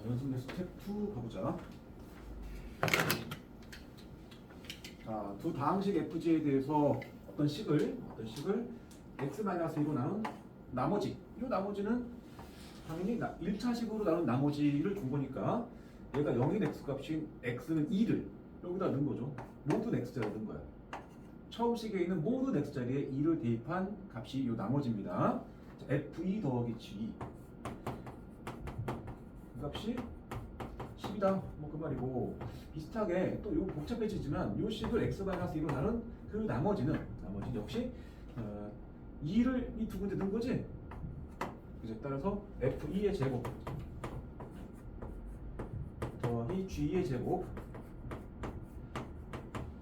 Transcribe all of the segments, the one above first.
연습 스텝 2 가보자. 자, 두 다항식 FG에 대해서 어떤 식을 x-2로 나눈 나머지, 이 나머지는 당연히 1차식으로 나눈 나머지를 준 거니까 얘가 0인 x값인 x는 2를 여기다 넣은 거죠. 모든 x자리에 넣은 거야. 처음 식에 있는 모든 x자리에 2를 대입한 값이 이 나머지입니다. 자, f2 더하기 g 그 값이 10이다. 뭐 그 말이고, 비슷하게 또 이거 복잡해지지만 이 식을 x-2로 나눈 그 나머지 역시 2를 이 두 군데 넣은 거지. 그래서 따라서 f2의 제곱 더하기 g2의 제곱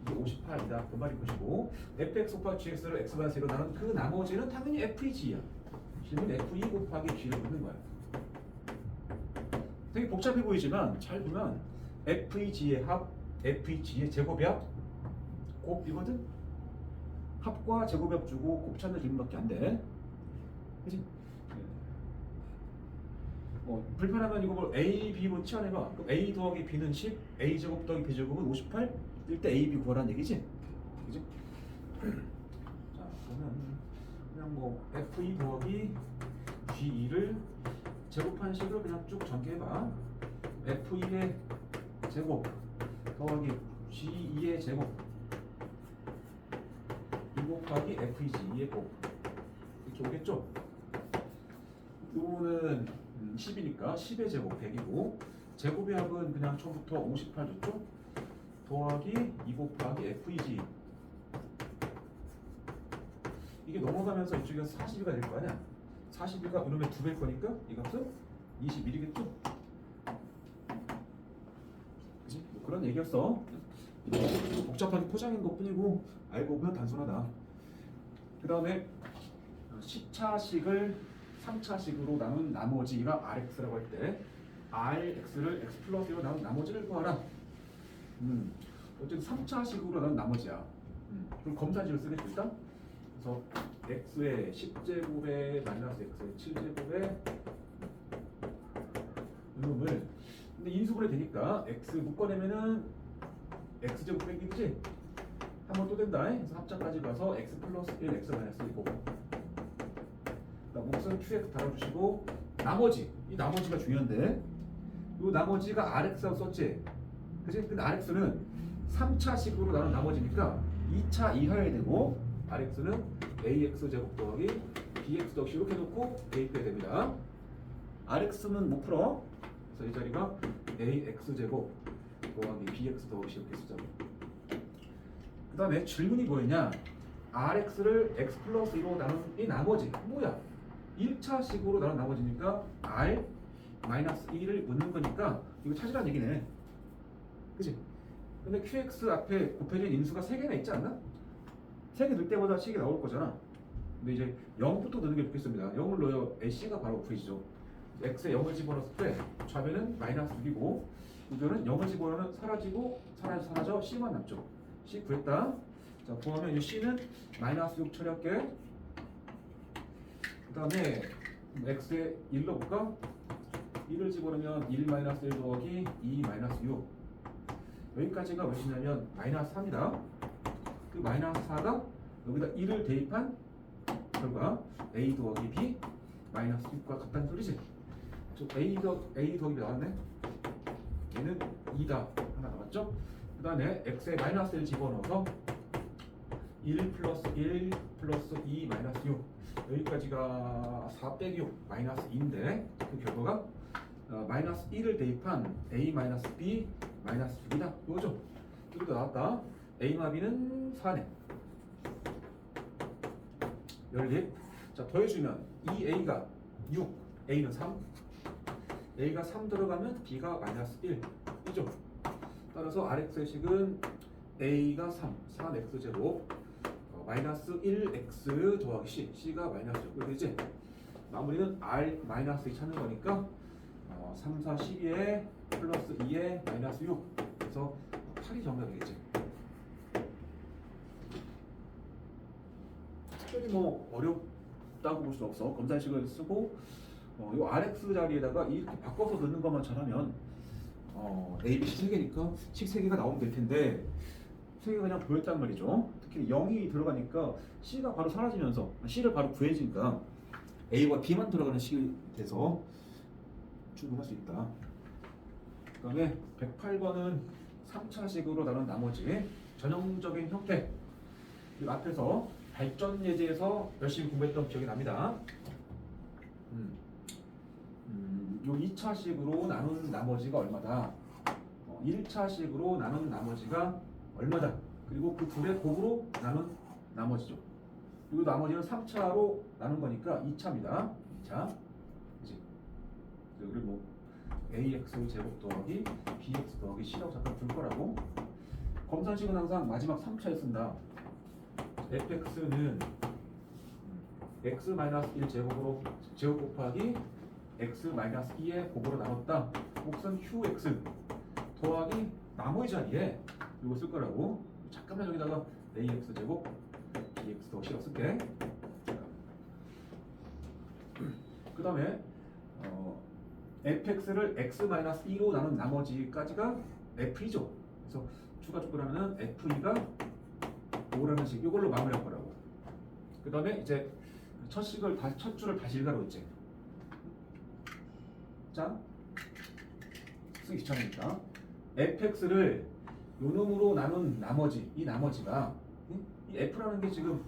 이게 58이다. 그 말이 것이고, fx 곱하기 gx를 x-2로 나눈 그 나머지는 당연히 f2g야. 실은 f2 곱하기 g를 넣는 거야. 되게 복잡해 보이지만 잘 보면 f2g의 합, f2g의 제곱이야. 곱이거든. 합과 제곱합 주고 곱찾는 질문밖에 안 돼. 그치? 불편하면 이거 뭐 a, b로 치환해봐. 그럼 a 더하기 b는 10, a 제곱 더하기 b 제곱은 58. 일단 a, b 구하라는 얘기지. 그치? 자, 그러면 그냥 뭐 f2 더하기 g2를 제곱한 식으로 그냥 쭉 전개해봐. f2의 제곱 더하기 g2의 제곱 곱하기 f2g의 곱 이렇게 오겠죠? 요거는 10이니까 10의 제곱 100이고, 제곱의 합은 그냥 처음부터 58 줬죠? 더하기 2 곱하기 f2g 이게 넘어가면서 이쪽에서 40이가 될 거 아니야? 40이가 이놈의 2배일 거니까 이 값은 21이겠죠? 그치? 뭐 그런 얘기였어. 복잡하게 포장인 것 뿐이고 알고 보면 단순하다. 그 다음에 10차식을 3차식으로 나눈 나머지가 rx라고 할 때 rx를 x 플러스 1로 나눈 나머지를 구하라. 어쨌든 3차식으로 나눈 나머지야. 그럼 검사식을 쓰겠죠 일단. 그래서 x의 10제곱에 마이너스 x의 7제곱에 이놈을, 근데 인수분해 되니까 x 묶어내면은 x제곱 빼기지? 한번 또 된다. 그래서 합자까지 가서 x 플러스 1, x 마이너스 1고, 몫은 qx 달아주시고, 나머지, 이 나머지가 중요한데 이 나머지가 rx라고 썼지? 그치? 근데 rx는 3차식으로 나눈 나머지니까 2차 이하에 되고, rx는 ax제곱 더하기 bx 더하기 이렇게 놓고 a 빼야 됩니다. rx는 못 풀어. 그래서 이 자리가 ax제곱 더하기 bx 더하기 이렇게 쓰자고. 그 다음에 질문이 뭐였냐? rx를 x 플러스 2로 나눈 이 나머지 뭐야? 1차식으로 나눈 나머지니까 r 마이너스 2를 묻는 거니까 이거 찾으라는 얘기네. 그치? 근데 qx 앞에 곱해진 인수가 3개나 있지 않나? 3개 넣을 때마다 식이 나올 거잖아. 근데 이제 0부터 넣는 게 좋겠습니다. 0을 넣어요. ac가 바로 구해지죠. x에 0을 집어넣었을 때 좌변은 마이너스 6이고 우변은 0을 집어넣으면 사라지고 사라져 c만 남죠. c 구했다. 자, 구하면 이 c는 마이너스 6 처리할게. 그 다음에 x에 1 넣어볼까? 1을 집어넣으면 1 마이너스 1 더하기 2 마이너스 6. 여기까지가 몇이냐면 마이너스 3이다. 그 마이너스 4가 여기다 1을 대입한 결과 a 더하기 b 마이너스 6과 같다는 소리지. a 더하기 b 나왔네. 얘는 2다. 하나 나왔죠? 그 다음에 x에 마이너스 1 집어넣어서 1 플러스 1 플러스 2 마이너스 6. 여기까지가 4 빼기 6 마이너스 2인데 그 결과가 마이너스 1을 대입한 a 마이너스 b 마이너스 6이다. 이거죠? 이것도 나왔다. a와 b는 4네. 연립. 자, 더해주면 2a가 6, a는 3. a가 3 들어가면 b가 마이너스 1. 이죠? 따라서 rx의 식은 a가 3, 3x제곱 마이너스 1x 더하기 c, c가 마이너스 6. 이렇게 되지? 마무리는 r 마이너스 2 찾는 거니까 3, 4, 12에 플러스 2에 마이너스 6. 그래서 8이 정답이겠지. 특별히 뭐 어렵다고 볼 수 없어. 검사식을 쓰고 이 RX 자리에다가 이렇게 바꿔서 넣는 것만 잘하면 A, B, C 세 개니까 식 세 개가 나오면 될 텐데 세 개가 그냥 보였단 말이죠. 특히 0이 들어가니까 C가 바로 사라지면서 C를 바로 구해지니까 A와 B만 들어가는 식이 돼서 충분할 수 있다. 그 다음에 108번은 3차식으로 나눈 나머지 전형적인 형태. 그리고 앞에서 발전 예제에서 열심히 공부했던 기억이 납니다. 요 2차식으로 나눈 나머지가 얼마다. 1차식으로 나눈 나머지가 얼마다. 그리고 그 둘의 곱으로 나눈 나머지죠. 그리고 나머지는 3차로 나눈 거니까 2차입니다. 2차. 그치? 여기를 뭐 ax 제곱 더하기 bx 더하기 c라고 잠깐 둘 거라고. 검산식은 항상 마지막 3차에 쓴다. fx는 x-1 제곱으로 제곱 곱하기 x-2의 곱으로 나눴다. 몫은 qx 더하기 나머지 자리에 이거 쓸 거라고. 잠깐만 여기다가 ax 제곱 bx 더하기 c라고 쓸게. 그 다음에 fx를 x-2로 나눈 나머지까지가 f이죠. 그래서 추가 조건하면 f2가 5라는 식 이걸로 마무리할 거라고. 그 다음에 이제 첫 줄을 다시 일가로 있지. 자, 쓰기 귀찮으니까 fx를 요 놈으로 나눈 나머지, 이 나머지가 이 f라는 게 지금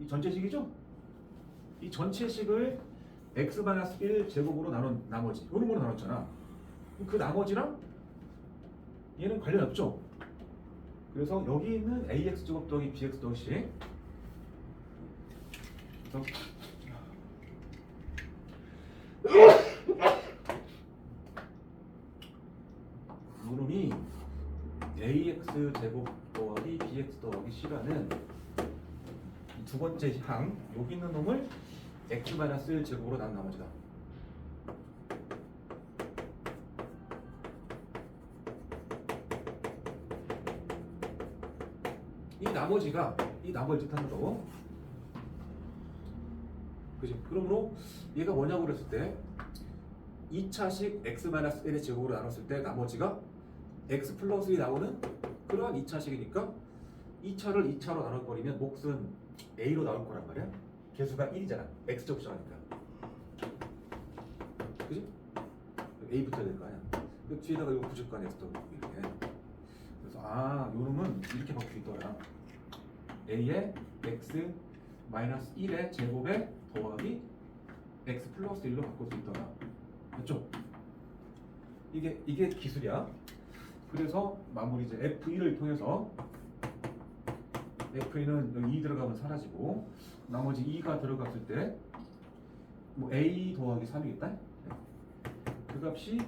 이 전체식이죠? 이 전체식을 x-1 제곱으로 나눈 나머지 요 놈으로 나눴잖아. 그 나머지랑 얘는 관련이 없죠? 그래서 여기 있는 ax 제곱 더하기 bx 더하기 c. 그래서 요놈이 ax 제곱 더하기 bx 더하기 c라는 두 번째 항, 여기 있는 놈을 x-1 제곱으로 나눈 나머지다. 이 나머지 뜻하는 거. 그지? 그러므로 얘가 뭐냐고 그랬을 때 2차식 x-1의 제곱으로 나눴을 때 나머지가 x 플러스 1이 나오는 그러한 2차식이니까 2차를 2차로 나눠버리면 몫은 a로 나올 거란 말이야. 개수가 1이잖아. x 접수하니까. 그지? a 붙어야 될 거 아니야. 그 뒤에다가 이거 붙일 거 아니야. 또 이렇게. 그래서 요 놈은 이렇게 바뀌어 있더라. a의 x-1의 제곱에 더하기 x 플러스 1로 바꿀 수 있더라. 맞죠? 이게 기술이야. 그래서 마무리 이제 f1을 통해서 f1은 여기 2 들어가면 사라지고 나머지 2가 들어갔을 때 뭐 a 더하기 3이겠다. 그 값이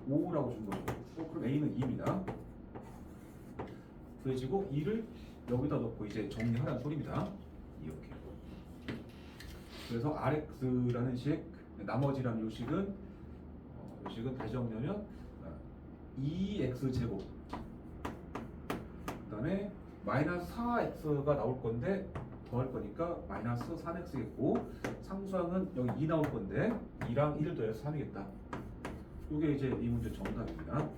5라고 준 거죠. 그럼 a는 2입니다. 구해지고 2를 여기다 넣고 이제 정리하라는 소리입니다. 이렇게. 그래서 rx라는 식, 나머지라는 요식은 다시 정리하면 2x 제곱. 그다음에 마이너스 4x가 나올 건데 더할 거니까 마이너스 3x겠고 상수항은 여기 2 나올 건데 2랑 1을 더해서 3이겠다. 이게 이제 이 문제 정답입니다.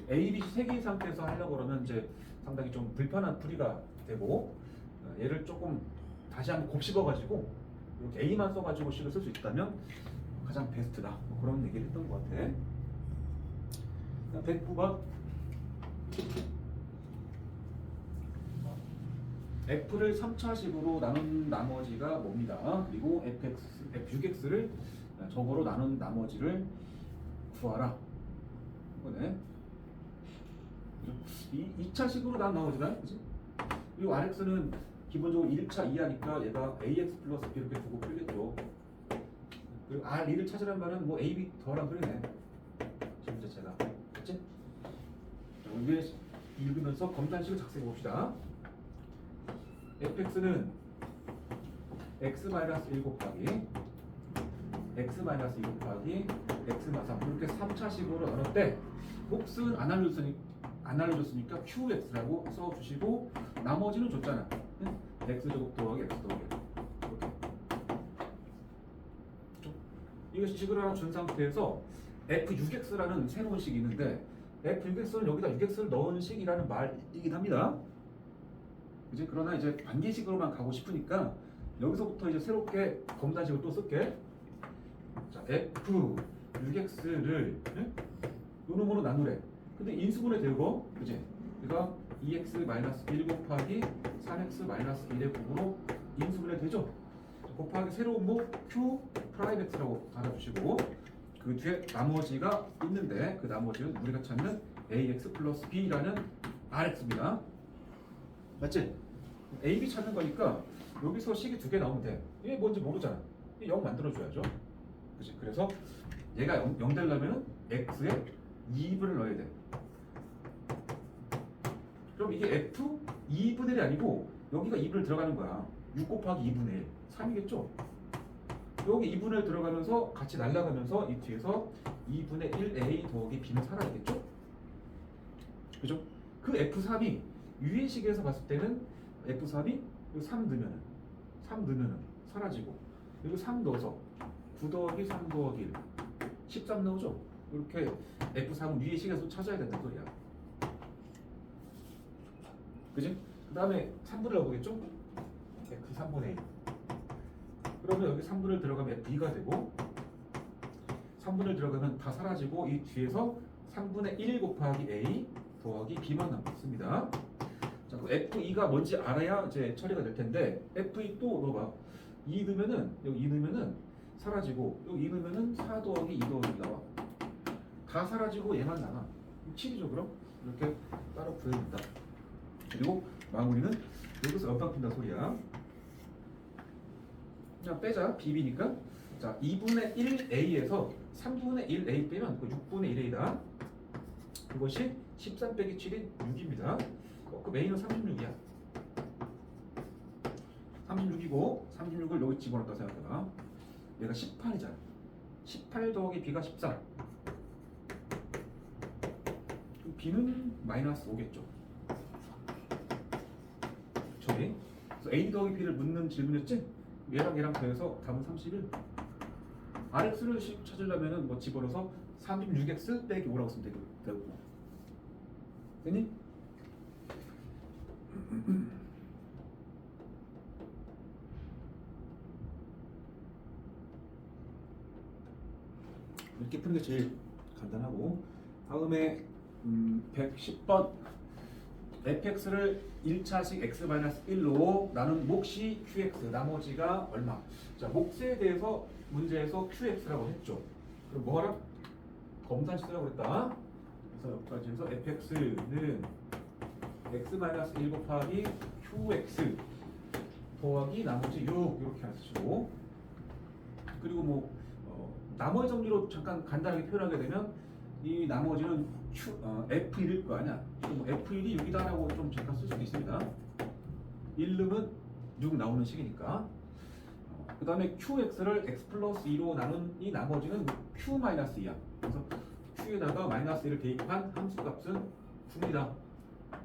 A, B, C 세 개의 상태에서 하려고 그러면 이제 상당히 좀 불편한 풀이가 되고 얘를 조금 다시 한번 곱씹어가지고 이렇게 A만 써가지고 식을 쓸 수 있다면 가장 베스트다. 뭐 그런 얘기를 했던 것 같아. 109번 F를 3차식으로 나눈 나머지가 뭡니다. 그리고 F6X를 저거로 나눈 나머지를 구하라. 이거네. 이 2차식으로 나눈 나머지다. 그치? 그리고 RX는 기본적으로 1차 이하니까 얘가 AX 플러스 B 이렇게 두고 풀겠죠. 그리고 R2를 찾으란 말은 뭐 AB 더란 소리네. 지금 자체가. 그치? 위에 읽으면서 검산식을 작성해 봅시다. fx는 x-1 곱하기 x-2 곱하기 x-3 이렇게 3차식으로 나눌 때 몫은 안 알려줬으니까 qx라고 써주시고 나머지는 줬잖아. x 제곱 더하기 x 더하기 이렇게. 이거 식을 하나 준 상태에서 f6x라는 새로운 식이 있는데 f6x는 여기다 6x를 넣은 식이라는 말이긴 합니다. 이제 그러나 이제 관계식으로만 가고 싶으니까 여기서부터 이제 새롭게 검단식을 또 쓸게. 자, f6x를 요 놈으로 나누래. 근데 인수분해 되고, 그지? 그러니까 2x-1 곱하기 3x-1의 곱으로 인수분해 되죠? 곱하기 새로운 목 q 프라임 x라고 받아주시고 그 뒤에 나머지가 있는데 그 나머지는 우리가 찾는 ax 플러스 b라는 rx입니다. 맞지? a, b 찾는 거니까 여기서 식이 두 개 나오면 돼. 이게 뭔지 모르잖아. 0 만들어줘야죠. 그치? 그래서 얘가 0 되려면 x에 2분을 넣어야 돼. 그럼 이게 f 2분의 1이 아니고 여기가 2분을 들어가는 거야. 6 곱하기 2분의 1 3이겠죠? 여기 2분의 1 들어가면서 같이 날아가면서 이 뒤에서 2분의 1a 더하기 b는 사라지겠죠? 그죠? 그 f3이 위의 식에서 봤을 때는 f3이 3 넣으면은 사라지고 그리고 3 넣어서 9 더하기 3 더하기 1 13 나오죠? 이렇게 f3은 위의 식에서 찾아야 된다는 소리야. 그지? 그 다음에 3분을 넣어보겠죠? f3분의 1 그러면 여기 3분을 들어가면 b가 되고 3분을 들어가면 다 사라지고 이 뒤에서 3분의 1 곱하기 a 더하기 b만 남습니다. 자, 그 f2가 뭔지 알아야 이제 처리가 될 텐데 f2 또 넣어봐. 2 넣으면은 여기 2 넣으면은 사라지고 여기 2 넣으면은 4 더하기 2 더하기 나와. 다 사라지고 얘만 남아. 7이죠 그럼? 이렇게 따로 구해준다. 그리고 마무리는 여기서 옆방 푼다 소리야. 그냥 빼자. BB니까. 자, 2분의 1A에서 3분의 1A 빼면 그 6분의 1A다. 그것이 13 빼기 7인 6입니다. 그럼 A는 36이야. 36이고 36을 여기 집어넣었다 생각해봐. 얘가 18이잖아. 18 더하기 B가 14. 그럼 B는 마이너스 5겠죠. 저기. 그래서 A 더하기 B를 묻는 질문이었지? 얘랑 더해서 답은 31. RX를 찾으려면 뭐 집어넣어서 36X 빼기 5라고 쓰면 되고. 됐니? 이렇게 푸는 게 제일 간단하고 다음에 110번 fx를 1차식 x-1로 나눈 몫이 qx 나머지가 얼마. 자, 몫에 대해서 문제에서 qx라고 했죠. 그럼 뭐하라? 검산식이라고 그랬다. 그래서 여기까지 해서 fx는 x-1 곱하기 qx 더하기 나머지 6 이렇게 하시고 그리고 뭐 나머지 정리로 잠깐 간단하게 표현하게 되면 이 나머지는 F1일 거 아니야. 뭐 F1이 6이다 라고 좀 잠깐 쓸 수도 있습니다. 1 넣으면 6 나오는 식이니까. 그 다음에 QX를 X 플러스 2로 나눈 이 나머지는 Q-2야. 그래서 Q에다가 마이너스 1을 대입한 함수값은 9입니다.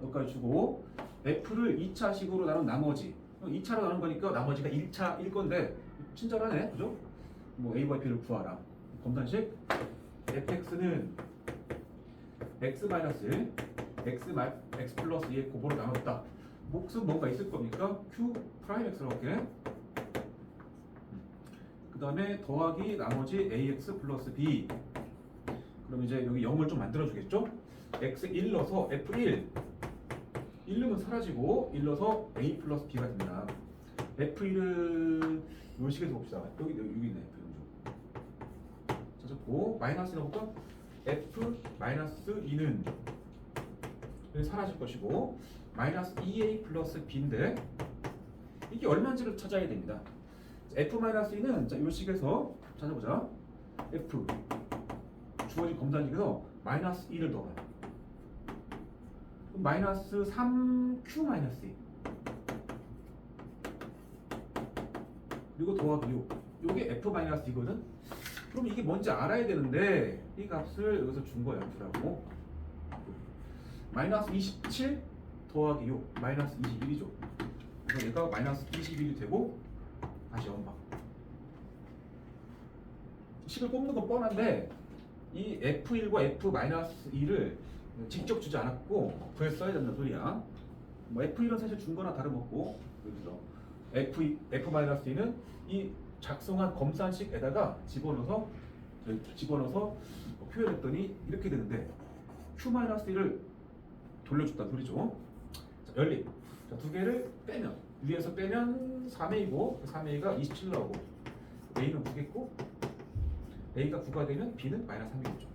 여기까지 주고 F를 2차식으로 나눈 나머지 2차로 나눈 거니까 나머지가 1차일 건데 친절하네. 그죠? 뭐 A와 B를 구하라. 검산식 fx는 x-1 x 플러스 2의 곱으로 나눴다. 몫은 뭔가 있을 겁니까? q 프라임 x라고 할게. 그 다음에 더하기 나머지 ax 플러스 b. 그럼 이제 여기 0을 좀 만들어 주겠죠? x1 넣어서 f1 1 넣으면 사라지고 1 넣어서 a 플러스 b가 됩니다. f1은 요 식에서 봅시다. 여기 있네. 찾았고 마이너스 넣어볼까? f-2는 사라질 것이고 마이너스 2a 플러스 b인데 이게 얼마인지를 찾아야 됩니다. f-2는 자, 이 식에서 찾아보자. f 주어진 검산식에서 마이너스 2를 넣어봐요. 그럼 마이너스 3q 마이너스 2 그리고 더하기 6 요게 f-2거든. 그럼 이게 뭔지 알아야 되는데 이 값을 여기서 준 거야. F라고. 마이너스 27 더하기 6 마이너스 21이죠. 그래서 얘가 마이너스 21이 되고 다시 엄마 식을 꼽는 건 뻔한데 이 F1과 F-2를 직접 주지 않았고 구해 써야 된다는 소리야. 뭐 F1은 사실 준 거나 다름없고 그래서 F-2는 이 작성한 검산식에다가 집어넣어서 표현했더니 이렇게 되는데 Q-1을 돌려줬다는 소리죠. 자, 연립. 자, 두 개를 빼면 위에서 빼면 3A고 3A가 27 나오고 A는 9겠고 A가 9가 되면 B는 마이너스 3이겠죠.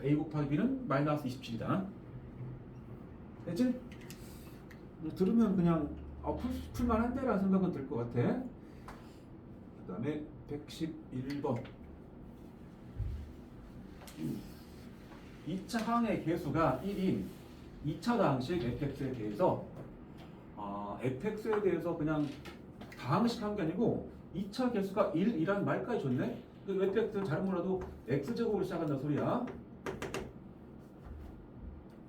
A 곱하기 B는 마이너스 27이다. 됐지? 들으면 그냥 풀만한데 라는 생각은 들 것 같아. 그 다음에 111번 2차 항의 개수가 1인 2차 다항식 fx에 대해서 fx에 대해서 그냥 다항식 한 게 아니고 2차 개수가 1이라는 말까지 줬네. fx는 잘 몰라도 x제곱으로 시작한다는 소리야.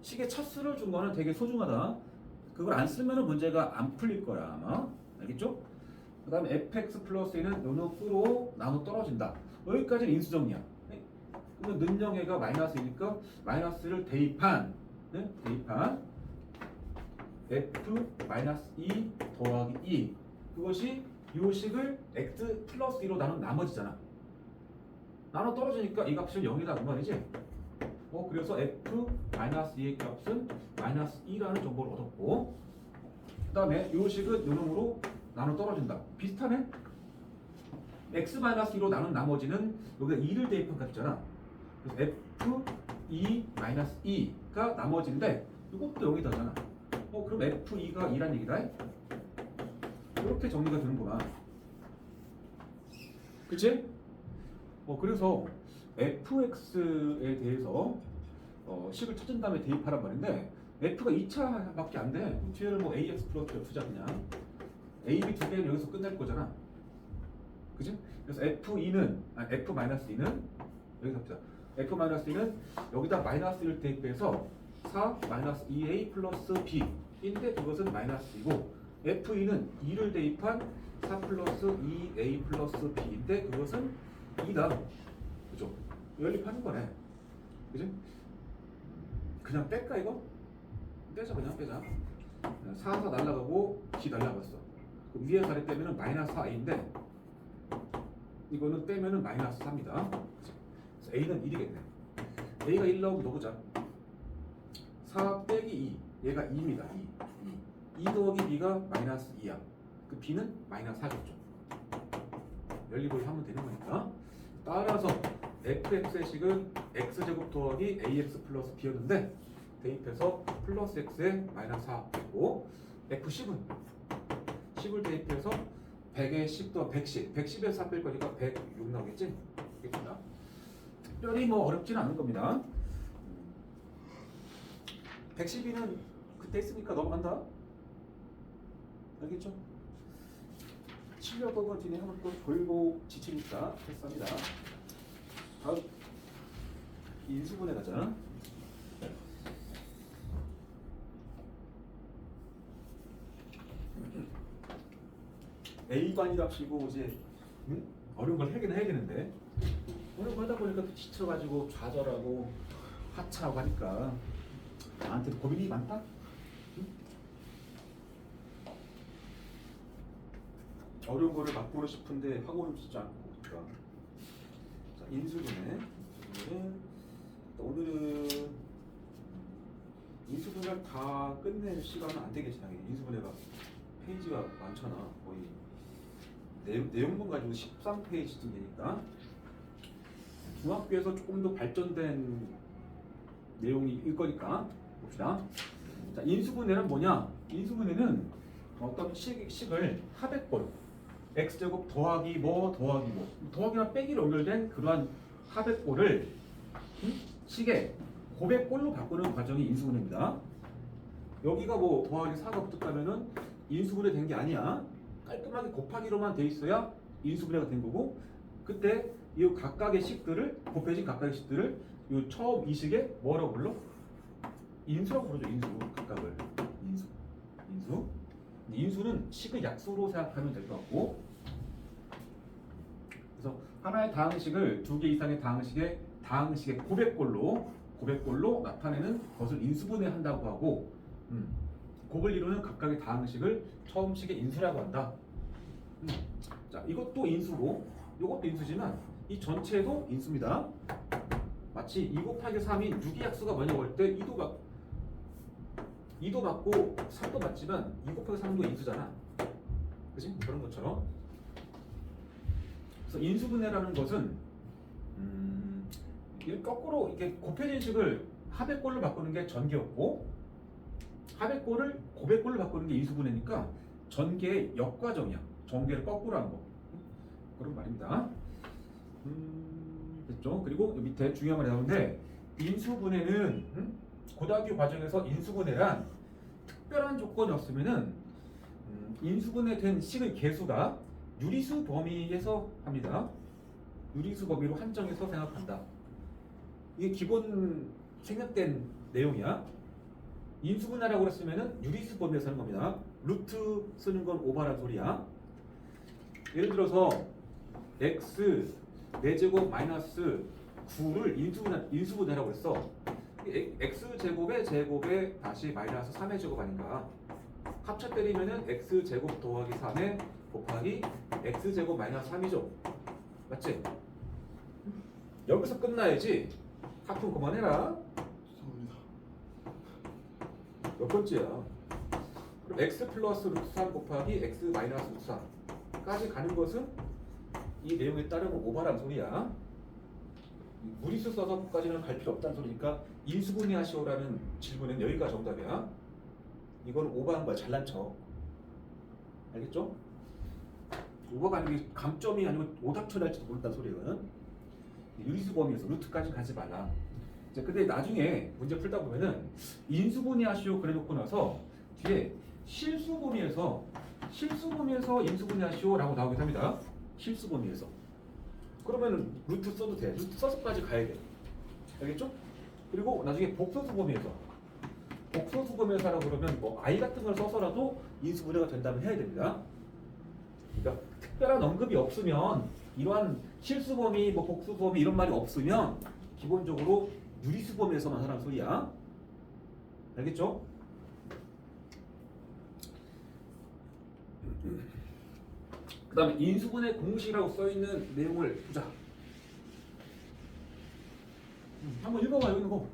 식의 차수를 준 거는 되게 소중하다. 그걸 안 쓰면 문제가 안 풀릴 거야 아마. 알겠죠? 그 다음에 fx 플러스 1은 요노 끄로 나눠 떨어진다. 여기까지는 인수정리야. 그러면 는영애가 마이너스이니까 마이너스를 대입한 f-2 더하기 2 그것이 요 식을 x 플러스 2로 나눈 나머지잖아. 나눠 떨어지니까 이 값은 0이다 그 말이지. 그래서 f-2의 값은 마이너스 2라는 정보를 얻었고 그 다음에 요 식은 요 놈으로 나눠 떨어진다. 비슷하네? x-2로 나눈 나머지는 여기다 2를 대입한 값이잖아. 그래서 f-2-2가 나머지인데 이것도 여기다잖아. 그럼 f-2가 2란 얘기다. 이렇게 정리가 되는구나. 그치? 그래서 fx에 대해서 식을 찾은 다음에 대입하란 말인데 f가 2차밖에 안 돼. 뒤에를 뭐 ax 플러스 두자 그냥. a, b 두 개는 여기서 끝날 거잖아. 그치? 그래서 f-2는 여기서 합시다. f-2는 여기다 마이너스 1을 대입해서 4-2a 플러스 b인데 그것은 마이너스이고 f-2는 2를 대입한 4 플러스 2a 플러스 b인데 그것은 2다. 그죠? 연립하는 거네. 그지? 그냥 뺄까 이거? 빼자 그냥 빼자. 4 날라가고 b 날라갔어. 위에 가래 빼면은 마이너스 4a인데 이거는 빼면은 마이너스 4입니다. 그래서 a는 1이겠네. a가 1 나오면 넣어보자. 4 빼기 2 얘가 2입니다. 2 더하기 b가 마이너스 2야. 그 b는 마이너스 4겠죠. 연립을 하면 되는 거니까. 따라서 fx의 식은 x제곱 더하기 ax 플러스 b였는데 대입해서 플러스 x에 마이너스 4 되고 f10은 10을 대입해서 100에 10 더 110 110에서 4 뺄 거니까 106 나오겠지? 알겠습니다. 특별히 뭐 어렵지는 않은 겁니다. 112는 그때 했으니까 넘어간다. 알겠죠? 실력법은 진행하면 또 돌고 지치니까 패스합니다. 다음 인수분해 가자. A반이랍시고 이제 어려운 걸 해야 되는데 어려운 거 하다 보니까 또 지쳐가지고 좌절하고 하차하고 하니까 나한테도 고민이 많다? 어려운 거를 맛보고 싶은데 하고는 싶지 않고 그러니까. 자, 인수분해. 오늘은 인수분해를 다 끝낼 시간은 안 되겠지 당연히. 인수분해가 페이지가 많잖아. 거의 내용만 가지고 13페이지쯤 되니까 중학교에서 조금 더 발전된 내용일 거니까 봅시다. 자, 인수분해는 뭐냐? 인수분해는 어떤 식을 합액꼴 x제곱 더하기 뭐 더하기 뭐 더하기나 빼기로 연결된 그러한 합액꼴을 식의 곱액꼴로 바꾸는 과정이 인수분해입니다. 여기가 뭐 더하기 4가 붙었다면은 인수분해 된 게 아니야. 깔끔하게 곱하기로만 돼 있어야 인수분해가 된 거고 그때 이 각각의 식들을 곱해진 각각의 식들을 이 처음 이 식에 뭐라고 불러? 인수라고 부르죠. 인수 각각을 인수는 식의 약수로 생각하면 될 것 같고 그래서 하나의 다항식을 두 개 이상의 다항식의 고백꼴로 나타내는 것을 인수분해한다고 하고, 곱을 이루는 각각의 다항식을 처음식의 인수라고 한다. 자, 이것도 인수고 이것도 인수지만 이 전체도 인수입니다. 마치 2 곱하기 3인 유기약수가 뭐냐고 할 때 2도 맞고 3도 맞지만 2 곱하기 3도 인수잖아. 그치? 그런 것처럼. 그래서 인수분해라는 것은 이게 거꾸로 이렇게 곱해진 식을 합의꼴로 바꾸는 게 전개였고, 합의꼴을 고백꼴로 바꾸는 게 인수분해니까 전개의 역과정이야. 전개를 거꾸로 한 거. 그런 말입니다. 됐죠? 그리고 밑에 중요한 말이 나오는데, 인수분해는 고등학교 과정에서 인수분해란 특별한 조건이 없으면은 인수분해된 식의 개수가 유리수 범위에서 합니다. 유리수 범위로 한정해서 생각한다. 이게 기본 생략된 내용이야. 인수분해라고 그랬으면은 유리수 범위에서 하는 겁니다. 루트 쓰는 건 오바란 소리야. 예를 들어서 x 4제곱 마이너스 9를 인수분해라고 했어. x 제곱의 제곱에 다시 마이너스 3의 제곱 아닌가. 합쳐 때리면은 x 제곱 더하기 3에 곱하기 x 제곱 마이너스 3이죠. 맞지? 여기서 끝나야지. 하품 그만해라. 죄송합니다. 몇 번째야? 그럼 x 플러스 루트 3 곱하기 x 마이너스 루트 3까지 가는 것은 이 내용에 따르면 오바란 소리야. 무리수 써서 끝까지는 갈 필요 없다는 소리니까 인수분해하시오라는 질문은 여기가 정답이야. 이건 오버한 거야. 잘난 척. 알겠죠? 오버가 아니고 감점이 아니고 오답처리 할지도 모른다는 소리거든. 유리수 범위에서 루트까지 가지 말라. 이제 근데 나중에 문제 풀다 보면은 인수분해하시오 그래놓고 나서 뒤에 실수 범위에서 인수분해하시오라고 나오긴 합니다. 실수 범위에서. 그러면은 루트 써도 돼. 루트 써서까지 가야 돼. 알겠죠? 그리고 나중에 복소수 범위에서 하라고 그러면 뭐 i 같은 걸 써서라도 인수분해가 된다면 해야 됩니다. 그러니까 특별한 언급이 없으면, 이러한 실수 범위, 뭐 복수 범위 이런 말이 없으면 기본적으로 유리수 범위에서만 하라는 소리야. 알겠죠? 그 다음에 인수분해 공식이라고 써있는 내용을 보자. 한번 읽어봐. 여기 있는 거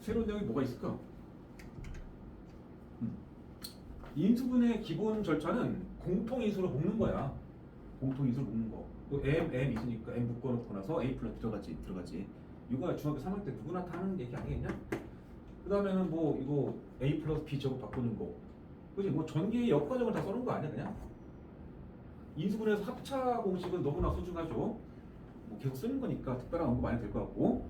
새로운 내용이 뭐가 있을까? 인수분해 기본 절차는 공통인수로 묶는 거야. 공통인수로 묶는 거. 또 m 있으니까 m 묶어놓고 나서 a 플러스 들어가지. 이거 중학교 3학년 때 누구나 다 하는 얘기 아니겠냐? 그 다음에는 뭐 이거 a 플러스 b 제곱 바꾸는 거. 그지? 뭐 전기의 역과정을 다 써놓은 거 아니야 그냥? 인수분해에서 합차 공식은 너무나 소중하죠. 뭐 계속 쓰는 거니까 특별한 언급 많이 될 것 같고.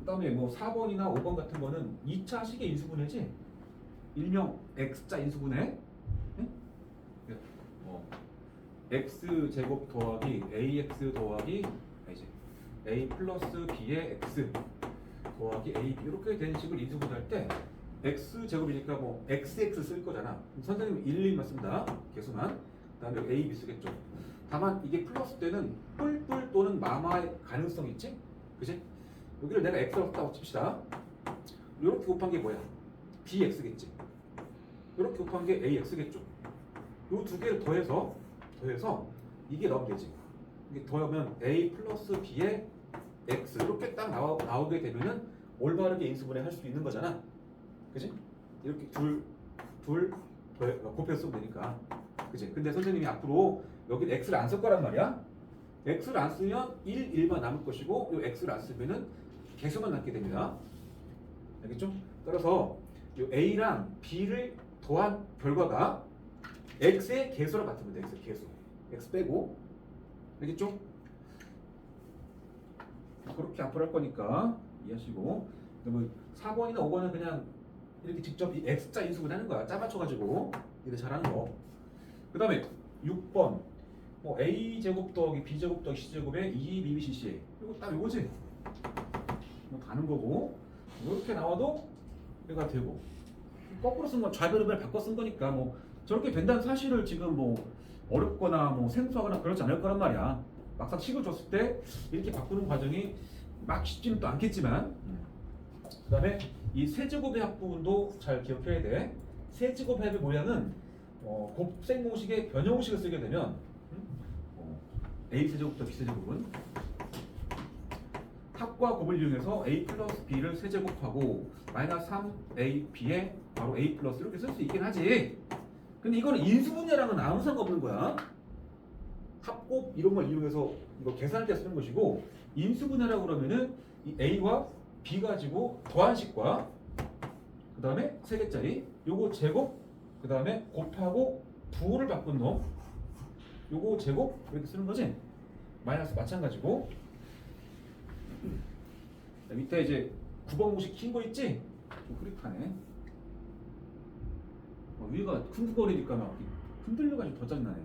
그 다음에 뭐 4번이나 5번 같은 거는 2차 식의 인수분해지. 일명 x자 인수분해. 응? x 제곱 더하기 ax 더하기 a 플러스 b의 x 더하기 ab 이렇게 된 식을 인수분해할 때 x 제곱이니까 뭐 xx 쓸 거잖아. 선생님 1, 2만 씁니다. 개수만. 그다음에 a, b 쓰겠죠. 다만 이게 플러스 때는 뿔뿔 또는 마마의 가능성이 있지? 그지? 여기를 내가 x라고 썼다고 칩시다. 이렇게 곱한 게 뭐야? bx겠지. 이렇게 곱한 게 ax겠죠. 이 두 개를 더해서 이게 나오면 되지. 이게 더하면 a 플러스 b의 x 이렇게 딱 나오게 되면은 올바르게 인수분해 할 수 있는 거잖아. 그지? 이렇게 둘 곱해서 쓰면 되니까. 그지? 근데 선생님이 앞으로 여기 x를 안 쓸 거란 말이야. x를 안 쓰면 1만 남을 것이고, 이 x를 안 쓰면은 개수만 남게 됩니다. 알겠죠? 따라서 이 a랑 b를 더한 결과가 x의 개수랑 같으면 돼. x의 개수. x 빼고. 알겠죠? 그렇게 앞으로 할 거니까 이해하시고. 그러면 4번이나 5번은 그냥 이렇게 직접 이 x자 인수분 하는 거야. 짜맞춰가지고 이렇게 잘하는 거. 그 다음에 6번 뭐 a 제곱 더하기 b 제곱 더하기 c 제곱에 2b, c, c. 이거 딱 이거지. 뭐 가는 거고. 이렇게 나와도 얘가 되고. 거꾸로 쓴 건 좌변을 바꿔 쓴 거니까 뭐 저렇게 된다는 사실을 지금 뭐 어렵거나 뭐 생소하거나 그러지 않을 거란 말이야. 막상 식을 줬을 때 이렇게 바꾸는 과정이 막 쉽지는 또 않겠지만 그 다음에 이 세제곱의 합부분도 잘 기억해야 돼. 세제곱의 모양은 곱셈 공식의 변형식을 쓰게 되면 A 세제곱부터 B 세제곱은 합과 곱을 이용해서 A 플러스 B를 세제곱하고 마이너스 3AB에 바로 A 플러스 이렇게 쓸 수 있긴 하지. 근데 이거는 인수분해랑은 아무 상관없는 거야. 합곱 이런 걸 이용해서 이거 계산할 때 쓰는 것이고, 인수분해라고 그러면은 이 A와 B 가지고 더한 식과 그 다음에 3개짜리 요거 제곱 그 다음에 곱하고 부호를 바꾼 놈 요거 제곱 이렇게 쓰는 거지. 마이너스 마찬가지고 밑에 이제 9번 공식 킨 거 있지? 좀 흐릿하네. 위가 흥분거리니까 막 흔들려가지고 더 짜증나네.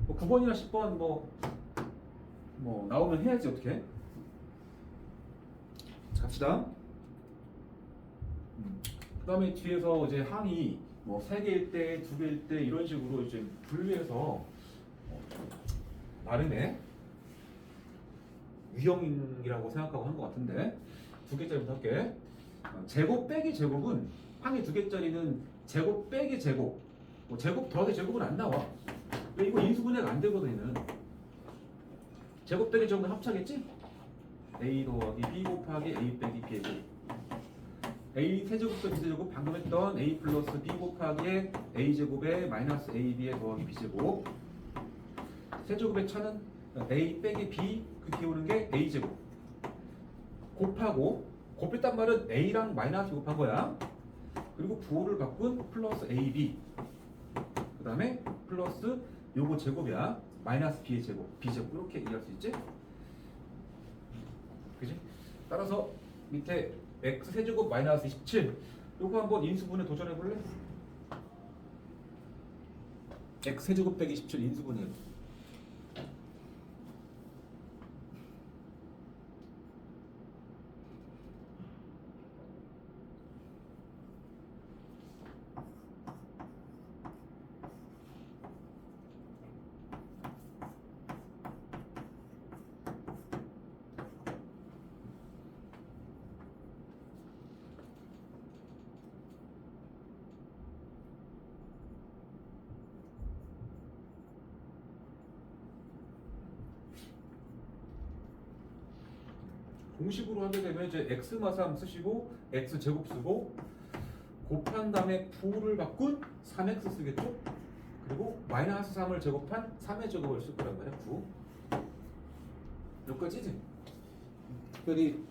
9번이나 10번 뭐 나오면 해야지 어떻게? 갑시다. 그 다음에 뒤에서 이제 항이 뭐 3개일 때, 2개일 때 이런 식으로 이제 분류해서 나름의 유형이라고 생각하고 한 것 같은데 2개짜리부터 할게. 제곱 빼기 제곱은 항이 2개짜리는 제곱 빼기 제곱 제곱 더하기 제곱은 안 나와. 왜 이거 인수분해가 안 되거든. 얘는 제곱 빼기 제곱은 합차겠지? A 더하기 B 곱하기 A 빼기 B의 곱 A 세제곱부터 B세제곱 방금 했던 A 플러스 B 곱하기 A제곱에 마이너스 AB에 더하기 B제곱 세제곱의 차는 A 빼기 B 그 기울는 게 A제곱 곱하고 곱했단 말은 A랑 마이너스 곱한 거야. 그리고 부호를 바꾼 플러스 AB 그 다음에 플러스 요거 제곱이야. 마이너스 B의 제곱 B제곱 이렇게 이해할 수 있지? 그지? 따라서 밑에 x 세제곱 마이너스 27 요거 한번 인수분해 도전해 볼래? x 세제곱 빼기 17 인수분해. 공식으로 하게 되면 이제 x 마삼 쓰시고 x 제곱 쓰고 곱한 다음에 부호를 바꾼 3x 쓰겠죠? 그리고 마이너스 3을 제곱한 3의 제곱을 쓸 거란 말이야. 9 여기까지지? 특별히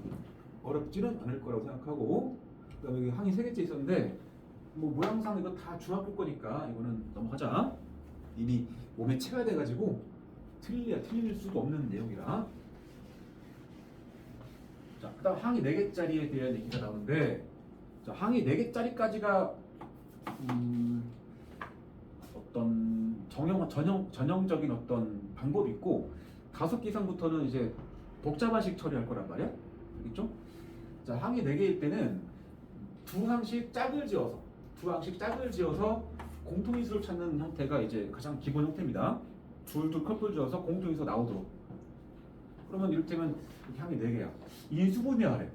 어렵지는 않을 거라고 생각하고 그 다음에 여기 항이 3개째 있었는데 뭐 모양상 이거 다 중학교 거니까 이거는 넘어가자. 이미 몸에 채가 돼가지고 틀릴 수도 없는 내용이라. 자, 그 다음 항이 4개짜리에 대한 얘기가 나오는데 자, 항이 4개짜리까지가 어떤 전형적인 어떤 방법이 있고 5개 이상부터는 이제 복잡한 식 처리할 거란 말이야. 알겠죠? 자, 항이 4개일 때는 두 항씩 짝을 지어서 공통인수를 찾는 형태가 이제 가장 기본 형태입니다. 둘 커플 지어서 공통인수 나오도록. 그러면 이를테면 이렇게 항이 4개야. 인수분해하래.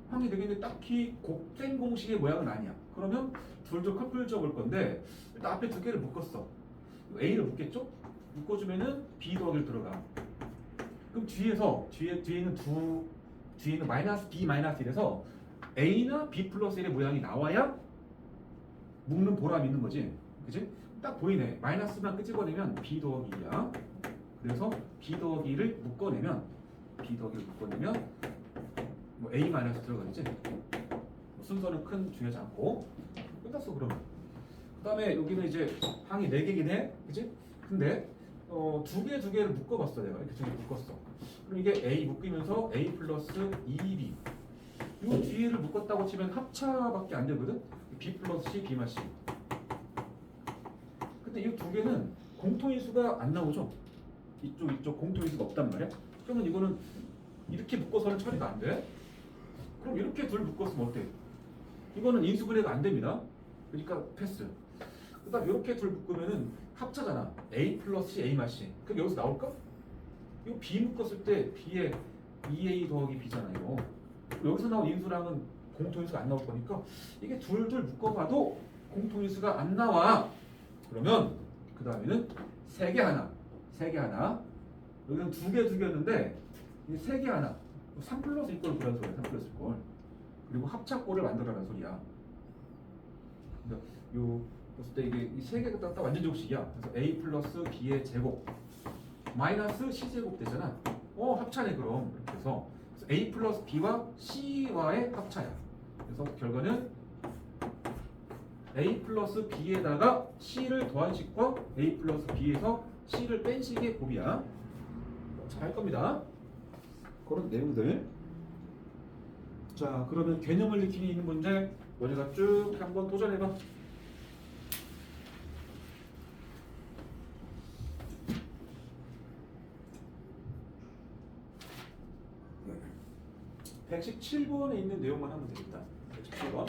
항이 4개인데 딱히 곱셈 공식의 모양은 아니야. 그러면 둘 커플 지어볼 건데 일단 앞에 2개를 묶었어. A를 묶겠죠? 묶어주면은 B 더하기를 들어가. 그럼 뒤에는 마이너스 B 마이너스 1에서 A나 B 플러스 1의 모양이 나와야 묶는 보람이 있는 거지. 그치? 딱 보이네. 마이너스만 끄집어내면 B 더하기 2야. 그래서 B 더하기 1을 묶어내면 뭐 A 마이너스 들어가겠지? 순서는 큰 중요하지 않고 끝났어. 그러면 그 다음에 여기는 이제 항이 4개긴 해. 그치? 근데 2개를 묶어봤어. 내가 이렇게 2개 묶었어. 그럼 이게 A 묶이면서 A 플러스 2B 이 뒤에를 묶었다고 치면 합차밖에 안 되거든? B 플러스 C, B 마시. 근데 이 2개는 공통인수가 안 나오죠? 이쪽 공통인수가 없단 말이야? 그러면 이거는 이렇게 묶어서는 처리가 안 돼? 그럼 이렇게 둘 묶었으면 어때? 이거는 인수분해가 안 됩니다. 그러니까 패스. 그 그다음 이렇게 둘 묶으면은 합차잖아. A 플러스 C, A 마이너스 C. 그럼 여기서 나올까? 이거 B 묶었을 때 B에 2A 더하기 B잖아 이거. 여기서 나온 인수랑은 공통인수가 안 나올 거니까 이게 둘둘 묶어봐도 공통인수가 안 나와. 그러면 그 다음에는 세 개 하나. 여기는 두 개였는데 이 세 개 하나. 3 플러스 1걸 구한 소리야. 3 플러스 1걸. 그리고 합차꼴을 만들어라는 소리야. 그러니까 요 봤을 때 이게 이 세 개가 딱 완전 제곱식이야. 그래서 A 플러스 B의 제곱 마이너스 C 제곱 되잖아. 합차네 그럼. 이렇게 해서 A 플러스 B와 C와의 합차야. 그래서 결과는 A 플러스 B에다가 C를 더한 식과 A 플러스 B에서 C를 뺀 식의 곱이야. 잘 할 겁니다. 그런 내용들. 자, 그러면 개념을 익히는 있는 문제 너네가 쭉 한번 도전해봐. 네. 117번에 있는 내용만 하면 되겠다. 117번.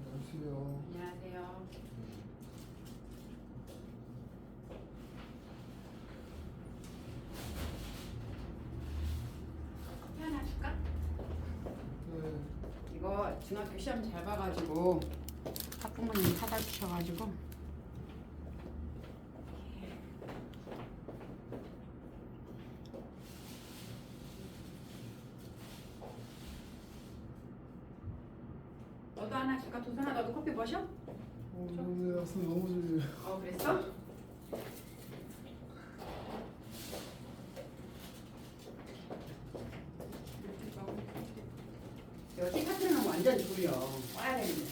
안녕하세요. 안녕하세요. 커피 하나 줄까? 네. 이거 중학교 시험 잘 봐가지고 학부모님 사다 주셔가지고 너도 하나 줄까? 도선아 너도 커피 마셔? 오늘 약속 너무 좋네요. 그랬어? 여기 카트는 완전 졸려. 와야 되는데.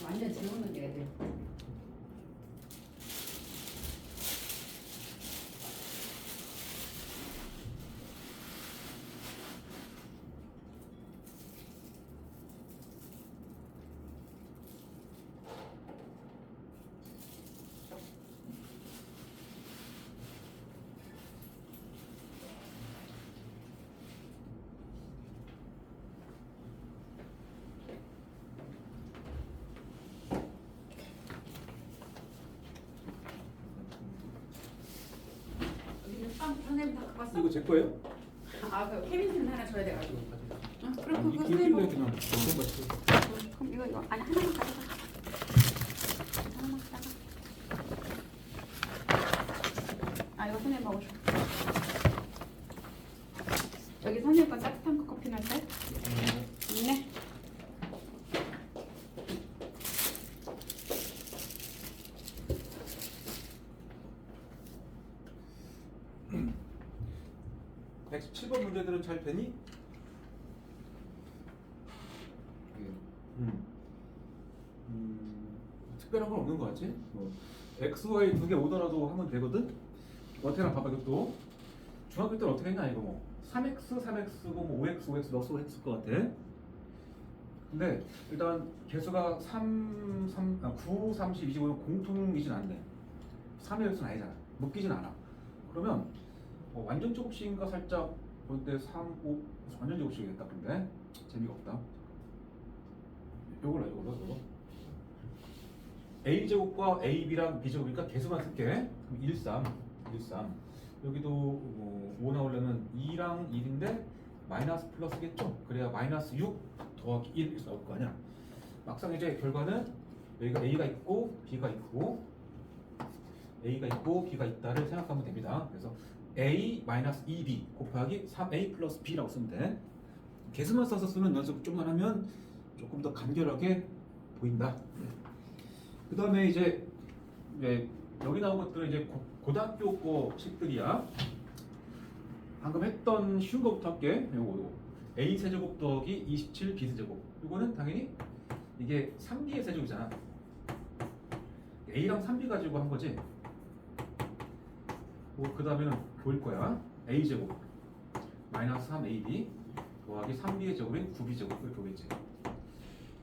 완전 재우는 게 애들. 여기는 빵 선생님 다 갖고 왔어? 이거 제 거예요? 그 케빈슨 하나 줘야 돼가지고. 그럼 그거 이렇게 선생님 그냥 먹는 거지. 그럼 이거 아니 하나만 가져가. 하나만 가져가. 이거 선생님 먹으셔. 여기 선생님 건 따뜻한 거 커피 넣을까요? 네. 음. 117번 문제들은 잘 되니? 특별한 건 없는 거 같지? X, Y 두 개 오더라도 하면 되거든? 어떻게나 봐봐 이것도 중학교 때는 어떻게 했냐 이거 뭐 3X, 3X고 뭐 5X, 5X 넣어서 했을 것 같아. 근데 일단 개수가 9, 30, 25 공통이진 않네. 3의 개수는 아니잖아. 묶이진 않아. 그러면 완전 제곱식인가 살짝 볼 때 3, 5 완전 제곱식이겠다. 근데 재미가 없다. 요걸로 저거 A제곱과 AB랑 B제곱이니까 개수만 쓸게. 그럼 1, 3 여기도 5 나오려면 2랑 1인데 마이너스 플러스겠죠? 그래야 마이너스 6 더하기 1 이렇게 나올 거 아니야. 막상 이제 결과는 여기가 A가 있고 B가 있고 A가 있고 B가 있다를 생각하면 됩니다. 그래서 A 마이너스 2B 곱하기 3A 플러스 B라고 쓰면 돼. 개수만 써서 쓰는 연습 좀만 하면 조금 더 간결하게 보인다. 그 다음에 이제 여기 나온 것들은 이제 고등학교 거식들이야. 방금 했던 쉬운 거부터 할게. 요거 A 세제곱 더하기 27 B 세제곱. 이거는 당연히 이게 3B의 세제곱이잖아. A랑 3B 가지고 한 거지. 그 다음에는 보일 거야. A 제곱 마이너스 3AB 더하기 3B의 제곱인 9B 제곱 이렇게 보이지.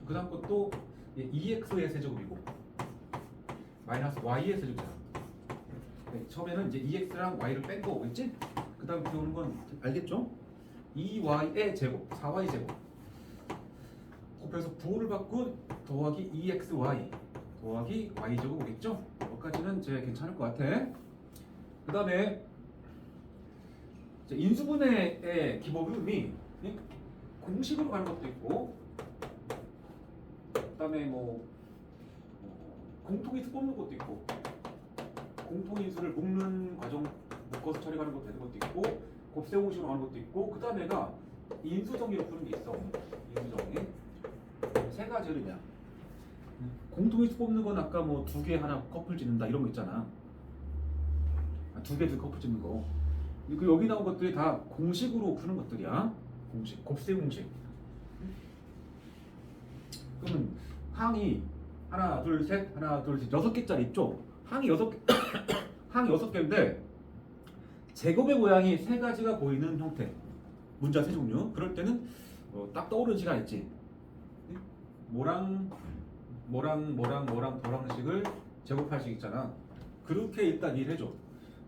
그 다음 것도 2X의 세제곱이고 마이너스 Y의 세제곱이잖아. 처음에는 이제 2X랑 Y를 뺀 거 오겠지? 그 다음 들어오는 건 알겠죠? 2Y의 제곱, 4Y 제곱 곱해서 부호를 바꾼 더하기 2XY 더하기 Y 제곱 오겠죠? 여기까지는 이제 괜찮을 것 같아. 그 다음에 인수분해의 기본 흐름이 공식으로 가는 것도 있고 그 다음에 공통인수 뽑는 것도 있고 공통인수를 묶는 과정 묶어서 처리하는 것도 되는 것도 있고 곱셈 공식으로 가는 것도 있고 그 다음에가 인수정의로 푸는 게 있어. 인수정의 세 가지 흐름이야. 공통인수 뽑는 건 아까 두 개 하나 커플 짓는다 이런 거 있잖아. 두 개 커플 짓는 거. 그리고 여기 나온 것들이 다 공식으로 푸는 것들이야. 공식, 곱셈 공식. 그러면 항이 하나, 둘, 셋, 6개짜리 있죠? 항이 6개인데 제곱의 모양이 세 가지가 보이는 형태. 문자 세 종류. 그럴 때는 딱 떠오르는 시간 있지. 뭐랑식을 제곱할 수 있잖아. 그렇게 일단 이해를 해줘.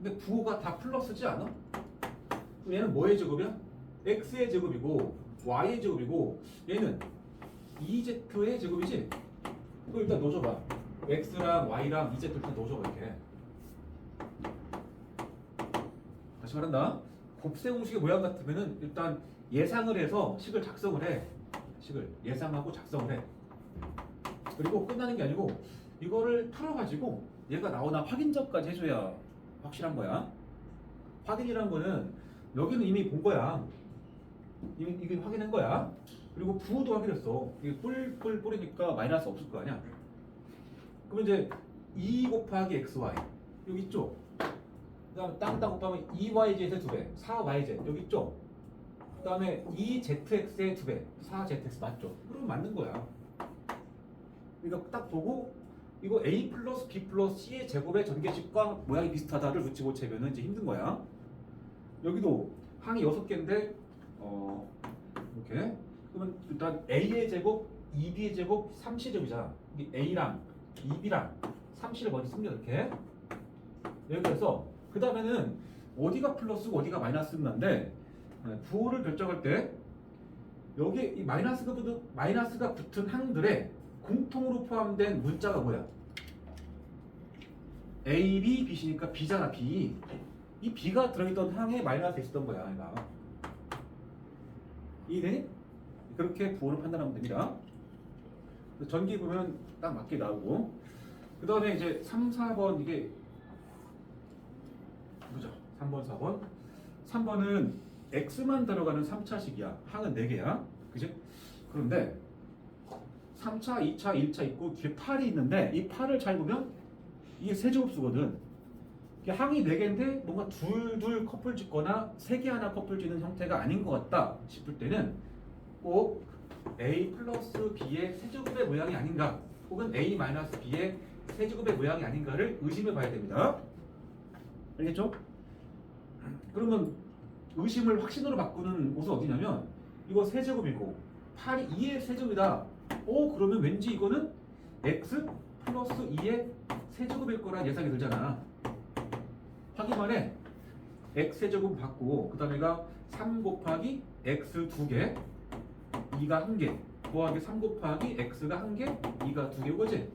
근데 부호가 다 플러스지 않아? 그럼 얘는 뭐의 제곱이야? x의 제곱이고 y의 제곱이고 얘는 2z의 제곱이지? 그거 일단 넣어줘봐. x랑 y랑 2z 일단 넣어줘봐 이렇게. 다시 말한다. 곱셈 공식의 모양 같으면은 일단 예상을 해서 식을 작성을 해. 식을 예상하고 작성을 해. 그리고 끝나는 게 아니고 이거를 풀어가지고 얘가 나오나 확인점까지 해줘야 확실한 거야. 확인이란 거는 여기는 이미 본 거야. 이미 확인한 거야. 그리고 부호도 하기로 했어. 이게 뿔 뿌리니까 마이너스 없을 거 아니야. 그러면 이제 2 곱하기 xy 여기 있죠. 그 다음에 땅땅 곱하면 2yz의 2배 4yz 여기 있죠. 그 다음에 2zx의 2배 4zx 맞죠? 그럼 맞는 거야. 그러니까 딱 보고 이거 a 플러스 b 플러스 c의 제곱의 전개식과 모양이 비슷하다를 붙이고 재면은 이제 힘든 거야. 여기도 항이 6개인데 이렇게 그러면 일단 a의 제곱, 2b의 제곱, 3c의 제곱이잖아. 이게 a랑 2b랑 3c를 먼저 씁니다. 이렇게 여기서 그 다음에는 어디가 플러스고 어디가 마이너스인데 부호를 결정할 때 여기 이 마이너스가 붙은 항들의 공통으로 포함된 문자가 뭐야? A, B, B시니까 B잖아. B. 이 B가 들어있던 항에 마이너스 있었던 거야. 얘가. 이해되니? 그렇게 부호를 판단하면 됩니다. 전기 보면 딱 맞게 나오고 그 다음에 이제 3, 4번 이게 그죠? 3번, 4번 3번은 X만 들어가는 3차식이야. 항은 4개야. 그지? 그런데 3차, 2차, 1차 있고 뒤에 8이 있는데 이 8을 잘 보면 이게 세제곱수거든. 이게 항이 4개인데 뭔가 둘 커플 짓거나 3개 하나 커플 짓는 형태가 아닌 것 같다 싶을 때는 꼭 A 플러스 B의 세제곱의 모양이 아닌가 혹은 A 마이너스 B의 세제곱의 모양이 아닌가를 의심해 봐야 됩니다. 알겠죠? 그러면 의심을 확신으로 바꾸는 곳은 어디냐면 이거 세제곱이고 8이 2의 세제곱이다. 그러면 왠지 이거는 x 플러스 2의 세제곱일 거란 예상이 들잖아. 확인만 해. x 세제곱 받고 그 다음에가 3 곱하기 x 2개 2가 1개 더하기 3 곱하기 x가 1개 2가 2개 그지?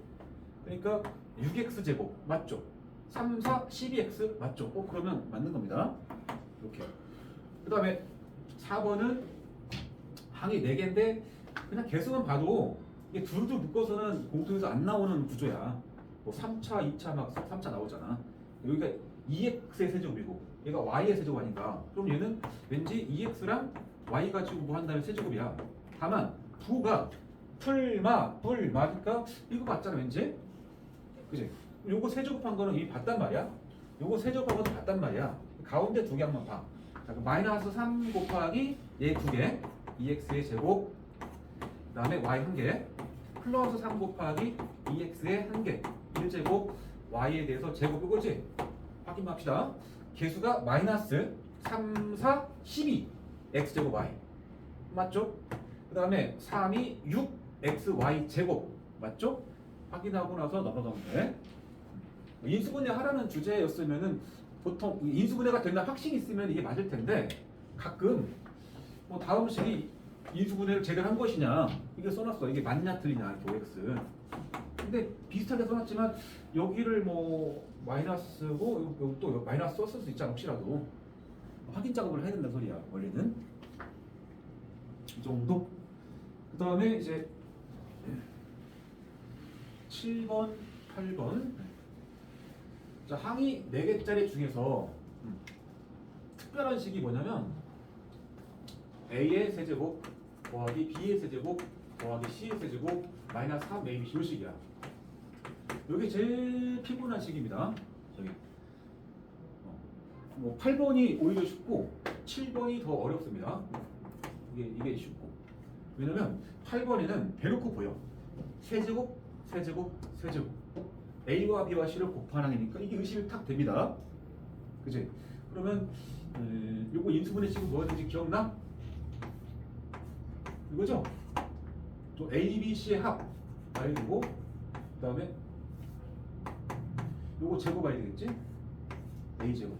그러니까 6x 제곱 맞죠? 3, 4, 12x 맞죠? 그러면 맞는 겁니다. 이렇게. 그 다음에 4번은 항이 4개인데 그냥 개수만 봐도 이게 둘둘 묶어서는 공통에서 안 나오는 구조야. 뭐 3차, 2차 막 3차 나오잖아. 여기가 2x의 세제곱이고 얘가 y의 세제곱 아닌가? 그럼 얘는 왠지 2x랑 y 가지고 뭐 한다면 세제곱이야. 다만 부가 뿔마니까 이거 봤잖아 왠지? 그지? 요거 세제곱한 거는 이미 봤단 말이야. 요거 세제곱한 것도 봤단 말이야. 가운데 2개 한번 봐. 자, 마이너스 3 곱하기 얘 2개 2x의 제곱 그 다음에 y 1개 플러스 3 곱하기 2x의 1개 1제곱 y에 대해서 제곱 이거지? 확인만 합시다. 개수가 마이너스 3, 4, 12 x제곱 y 맞죠? 그 다음에 3이 6 xy 제곱 맞죠? 확인하고 나서 넘어가면 돼. 인수분해 하라는 주제였으면은 보통 인수분해가 된다 확신이 있으면 이게 맞을 텐데 가끔 뭐 다음 식이 인수분해를 제대로 한 것이냐 이게 써놨어. 이게 맞냐 틀리냐 이렇게 OX. 근데 비슷하게 써놨지만 여기를 뭐 마이너스고 여기 또 마이너스 썼을 수 있잖아. 혹시라도 확인 작업을 해야 된다는 소리야. 원래는 이 정도. 그 다음에 이제 7번, 8번. 자, 항이 4개짜리 중에서 특별한 식이 뭐냐면 A의 세제곱 더하기 B의 세제곱 더하기 C의 세제곱 마이너스 3AB 이 식이야. 여기 제일 피곤한 식입니다. 저기 뭐 8번이 오히려 쉽고 7번이 더 어렵습니다. 이게 쉽고 왜냐면 8번에는 대놓고 보여. 세제곱 세제곱 세제곱 A와 B와 C를 곱한 항이니까 이게 의심이 탁 됩니다. 그치? 그러면 요거 인수분해 식은 뭐였는지 기억나? 이거죠? 또 A, B, C의 합 알고 그 다음에 요거 제곱해야 되겠지? A제곱,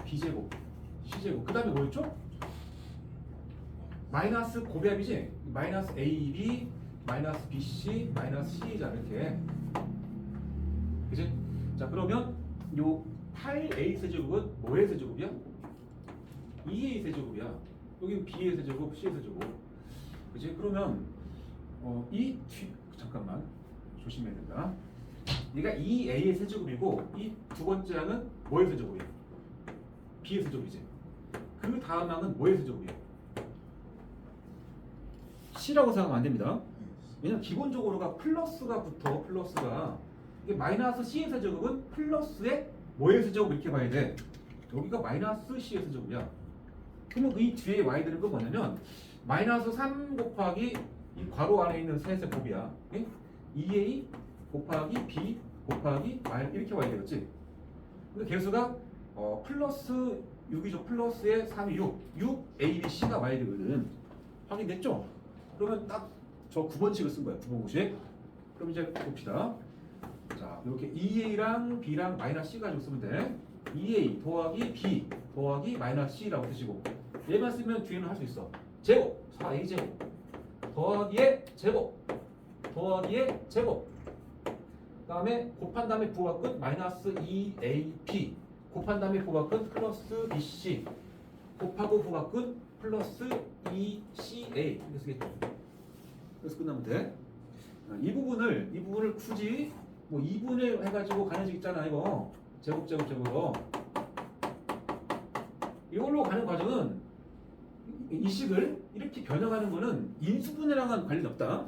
B제곱, C제곱 그 다음에 뭐였죠? 마이너스 곱합이지? 마이너스 AB, 마이너스 BC, 마이너스 C잖아 이렇게. 그치? 자 그러면 요 8A 세제곱은 뭐의 세제곱이야? 2A 세제곱이야. 여기는 B의 세제곱, C의 세제곱. 그치? 그러면 잠깐만 조심해야 된다. 얘가 2A의 세제곱이고 이 두 번째 항은 뭐의 세제곱이야? B의 세제곱이지. 그 다음 항은 뭐의 세제곱이야? C라고 생각하면 안 됩니다. 왜냐면 기본적으로가 플러스가 이게 마이너스 C의 세제곱은 플러스의 뭐의 세제곱 이렇게 봐야 돼. 여기가 마이너스 C의 세제곱이야. 그러면 이 뒤에 y들은 그 뭐냐면 마이너스 3 곱하기 이 괄호 안에 있는 셋의 곱이야. 2a 곱하기 b 곱하기 y 이렇게 와야 되겠지. 근데 개수가 플러스 6이죠. 플러스의 3이 6 a, b, c가 와야 되거든. 확인됐죠? 그러면 딱 저 9번식을 쓴 거야. 9번 공식. 그럼 이제 봅시다. 자, 이렇게 2a랑 b랑 마이너스 c 가지고 쓰면 돼. 2a 더하기 b 더하기 마이너스 c라고 쓰시고 얘만 쓰면 뒤에는 할 수 있어. 제곱 4a 제곱 더하기의 제곱 더하기의 제곱 그다음에 곱한 다음에 부호가 끝 마이너스 2ab 곱한 다음에 부호가 끝 플러스 bc 곱하고 부호가 끝 플러스 2ca 이렇게 쓰겠죠. 그래서 끝나면 돼. 이 부분을 굳이 뭐 2분의 해가지고 가는 식 있잖아 이거 제곱으로 이걸로 가는 과정은 이 식을 이렇게 변형하는 거는 인수분해랑은 관련이 없다.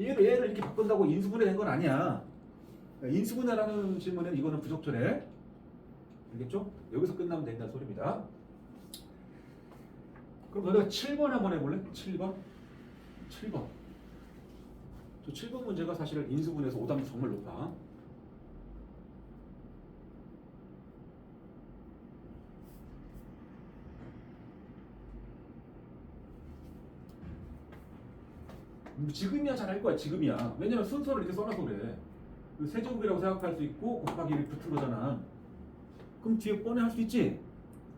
얘를 이렇게 바꾼다고 인수분해 된 건 아니야. 인수분해라는 질문에는 이거는 부적절해. 알겠죠? 여기서 끝나면 된다는 소리입니다. 그럼 너네가 7번 한번 해볼래? 7번. 저 7번 문제가 사실 인수분해에서 오답률 정말 높아. 지금이야 잘할 거야. 지금이야. 왜냐면 순서를 이렇게 써놔서 그래. 그 세제곱이라고 생각할 수 있고 곱하기 이렇게 붙은 거잖아. 그럼 뒤에 뻔히 할 수 있지.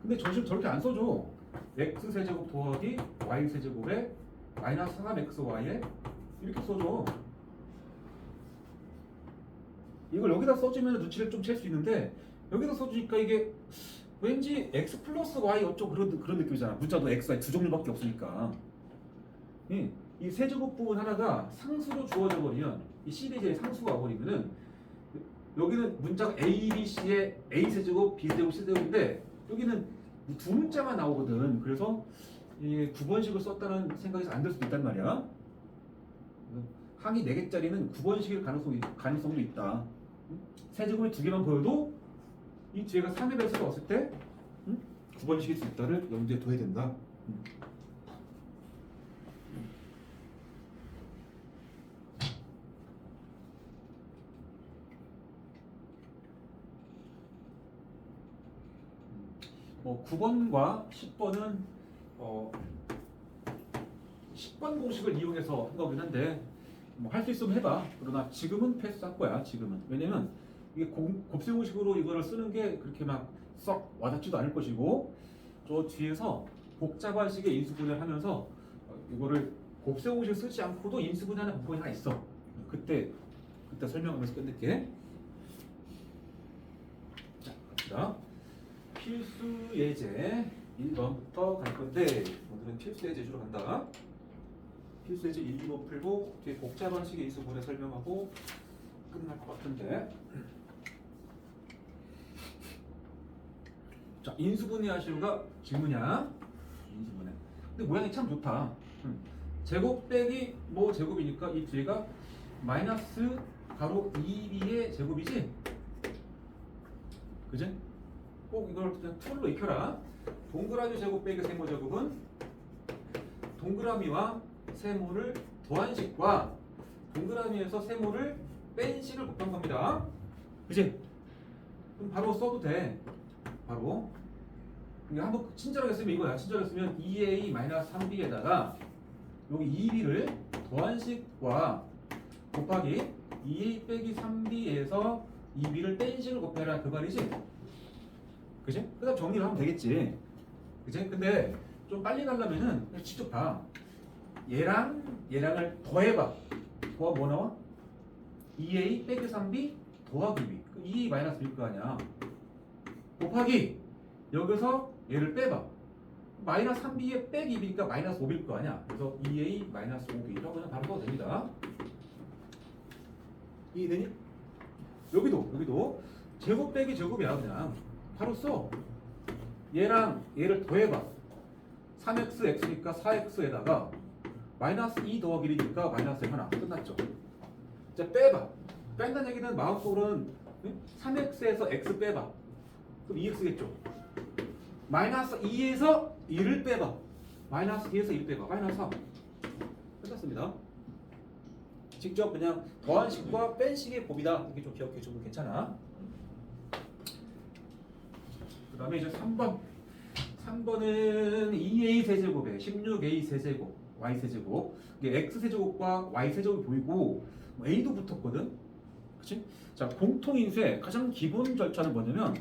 근데 저렇게 안 써줘. x 세제곱 더하기 y 세제곱에 마이너스 3xy에 이렇게 써줘. 이걸 여기다 써주면 눈치를 좀 챌 수 있는데 여기다 써주니까 이게 왠지 x 플러스 y 어쩌고 그런 느낌이잖아. 문자도 x, y 두 종류밖에 없으니까. 이 세제곱 부분 하나가 상수로 주어져 버리면 이 시리즈의 상수가 와버리면은 여기는 문자가 a, b, c의 a 세제곱, b 세제곱, c 세제곱인데 여기는 두 문자만 나오거든. 그래서 이 9번식을 썼다는 생각이 안 들 수도 있단 말이야. 항이 4개짜리는 9번식일 가능성도 있다. 세제곱이 2개만 보여도 이 뒤에가 3의 배수가 왔을 때 9번식일 수 있다를 염두에 둬야 된다. 뭐 9번과 10번은 10번 공식을 이용해서 한 거긴 한데 뭐 할 수 있으면 해봐. 그러나 지금은 패스할 거야. 지금은. 왜냐면 이게 곱셈 공식으로 이거를 쓰는 게 그렇게 막 썩 와닿지도 않을 것이고 저 뒤에서 복잡한 식의 인수분해를 하면서 이거를 곱셈 공식을 쓰지 않고도 인수분해하는 방법이 하나 있어. 그때 설명하면서 끝낼게. 자, 갑시다. 필수 예제 1번부터 갈 건데 오늘은 필수 예제 주로 간다. 필수 예제 1, 2번 풀고 뒤에 복잡한 식의 인수분해 설명하고 끝날 것 같은데. 자, 인수분해 하시오가 질문이야. 인수분해. 근데 모양이 참 좋다. 제곱 빼기 뭐 제곱이니까 이 뒤에가 마이너스 가로 2b의 제곱이지? 그지? 꼭 이걸 그냥 툴로 익혀라. 동그라미 제곱 빼기 세모 제곱은 동그라미와 세모를 더한 식과 동그라미에서 세모를 뺀 식을 곱한 겁니다. 그치? 그럼 바로 써도 돼. 바로. 그러니까 한번 친절하게 쓰면 이거야. 친절하게 쓰면 2a-3b에다가 여기 2b를 더한 식과 곱하기 2a 빼기 3b에서 2b를 뺀 식을 곱해라 그 말이지? 그치? 그 다음 정리를 하면 되겠지. 그치? 근데 좀 빨리 가려면은 직접 봐. 얘랑을 더해봐. 더하 뭐 나와? 2a 빼기 3b 더하기 b. 2a 마이너스 b일 거 아니야. 곱하기 여기서 얘를 빼봐. 마이너스 3b에 빼기 b니까 마이너스 5b일 거 아니야. 그래서 2a 마이너스 5b라고 그냥 바로 써도 됩니다. 이해되니? 여기도 제곱 빼기 제곱이야 그냥. 바로 써. 얘랑 얘를 더해봐. 3x x니까 4x에다가 마이너스 2 더하기 1이니까 마이너스 하나 끝났죠. 자 빼봐. 뺀다는 얘기는 마음속으로는 3x에서 x 빼봐. 그럼 2x겠죠. 마이너스 2에서 1을 빼봐. 마이너스 2에서 1 빼봐. 마이너스 3. 끝났습니다. 직접 그냥 더한 식과 뺀 식의 곱이다. 이게 좀 기억해 주면 괜찮아. 그 다음에 이제 3번. 3번은 2a 세제곱에 16a 세제곱, y 세제곱. 이게 x 세제곱과 y 세제곱이 보이고 뭐 a도 붙었거든. 그치? 자, 공통인수의 가장 기본 절차는 뭐냐면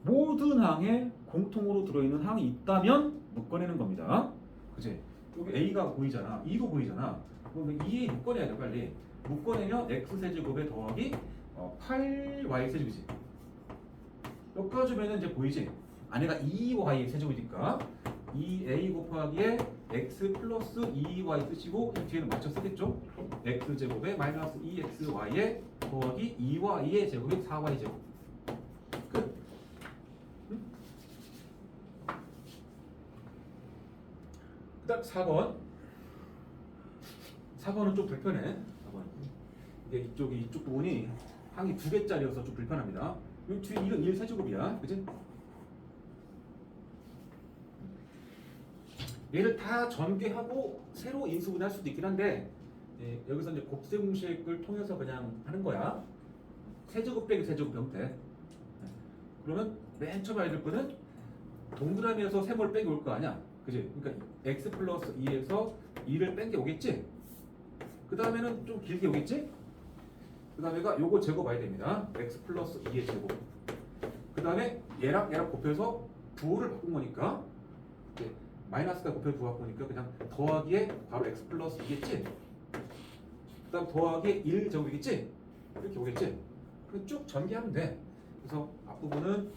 모든 항에 공통으로 들어있는 항이 있다면 묶어내는 겁니다. 그치? 여기 a가 보이잖아. 2도 보이잖아. 그러면 2a 묶어내야 돼, 빨리. 묶어내면 x 세제곱에 더하기 8y 세제곱이지. 엮어주면 이제 보이지? 안에가 2y 세제곱이니까 2a 곱하기에 x 플러스 2y 쓰시고 이 뒤에는 맞춰 쓰겠죠? x 제곱에 마이너스 2xy에 더하기 2y의 제곱에 4y 제곱. 끝. 응? 그 다음 4번. 4번은 좀 불편해. 4번. 이게 이쪽 부분이 항이 2개짜리여서 좀 불편합니다. 이 뒤에 이건 1 세제곱이야. 그치? 얘를 다 전개하고 새로 인수분해할 수도 있긴 한데 여기서 이제 곱셈 공식을 통해서 그냥 하는 거야. 세제곱 빼기 세제곱 형태. 그러면 맨 처음 알려줄 거는 동그라미에서 세모를 빼기 올 거 아니야. 그지? 그러니까 x 플러스 2에서 2를 뺀 게 오겠지? 그 다음에는 좀 길게 오겠지? 그 다음에가 요거 제곱 봐야 됩니다. x 플러스 2의 제곱. 그 다음에 얘랑 곱해서 부호를 바꾼 거니까 마이너스가 곱해서 부호 바꾸니까 그냥 더하기에 바로 x 플러스 2겠지? 그 다음 더하기에 1 제곱이겠지? 이렇게 오겠지? 그럼 쭉 전개하면 돼. 그래서 앞부분은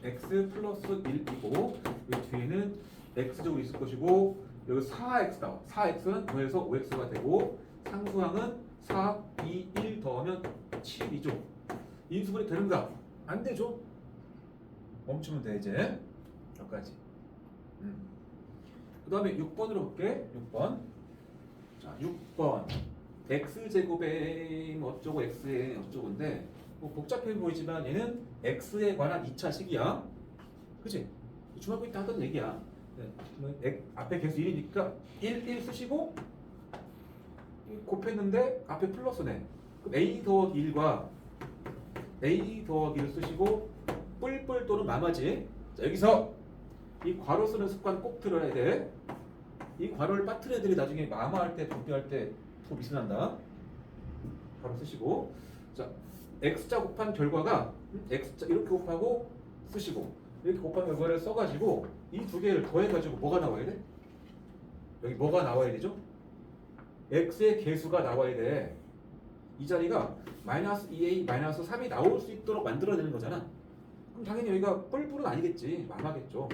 x 플러스 1이고 여기 뒤에는 x 제곱이 있을 것이고 여기 4x 나와. 4x는 더해서 5x가 되고 상수항은 4, 2, 1 더하면 7이죠. 인수분해 되는가? 안 되죠? 멈추면 돼 이제. 여기까지. 그 다음에 6번으로 볼게. 6번. 자, 6번. x제곱에 뭐 어쩌고 x에 어쩌고인데 뭐 복잡해 보이지만 얘는 x에 관한 2차 식이야. 그치? 중학교 때 하던 얘기야. 앞에 계수 1이니까 1 쓰시고 곱했는데 앞에 플러스네. 그럼 a 더하기 1과 a 더하기 1을 쓰시고 뿔뿔 또는 마마지. 자, 여기서 이 괄호 쓰는 습관 꼭 들어야 돼. 이 괄호를 빠뜨린 애들이 나중에 마마할 때, 분비할 때 더 미스난다. 괄호 쓰시고. 자, x자 곱한 결과가 x자 이렇게 곱하고 쓰시고 이렇게 곱한 결과를 써가지고 이 두 개를 더해가지고 뭐가 나와야 돼? 여기 뭐가 나와야 되죠? x의 개수가 나와야 돼. 이 자리가 마이너스 2a 마이너스 3이 나올 수 있도록 만들어내는 거잖아. 그럼 당연히 여기가 뿔뿔은 아니겠지. 마마겠죠.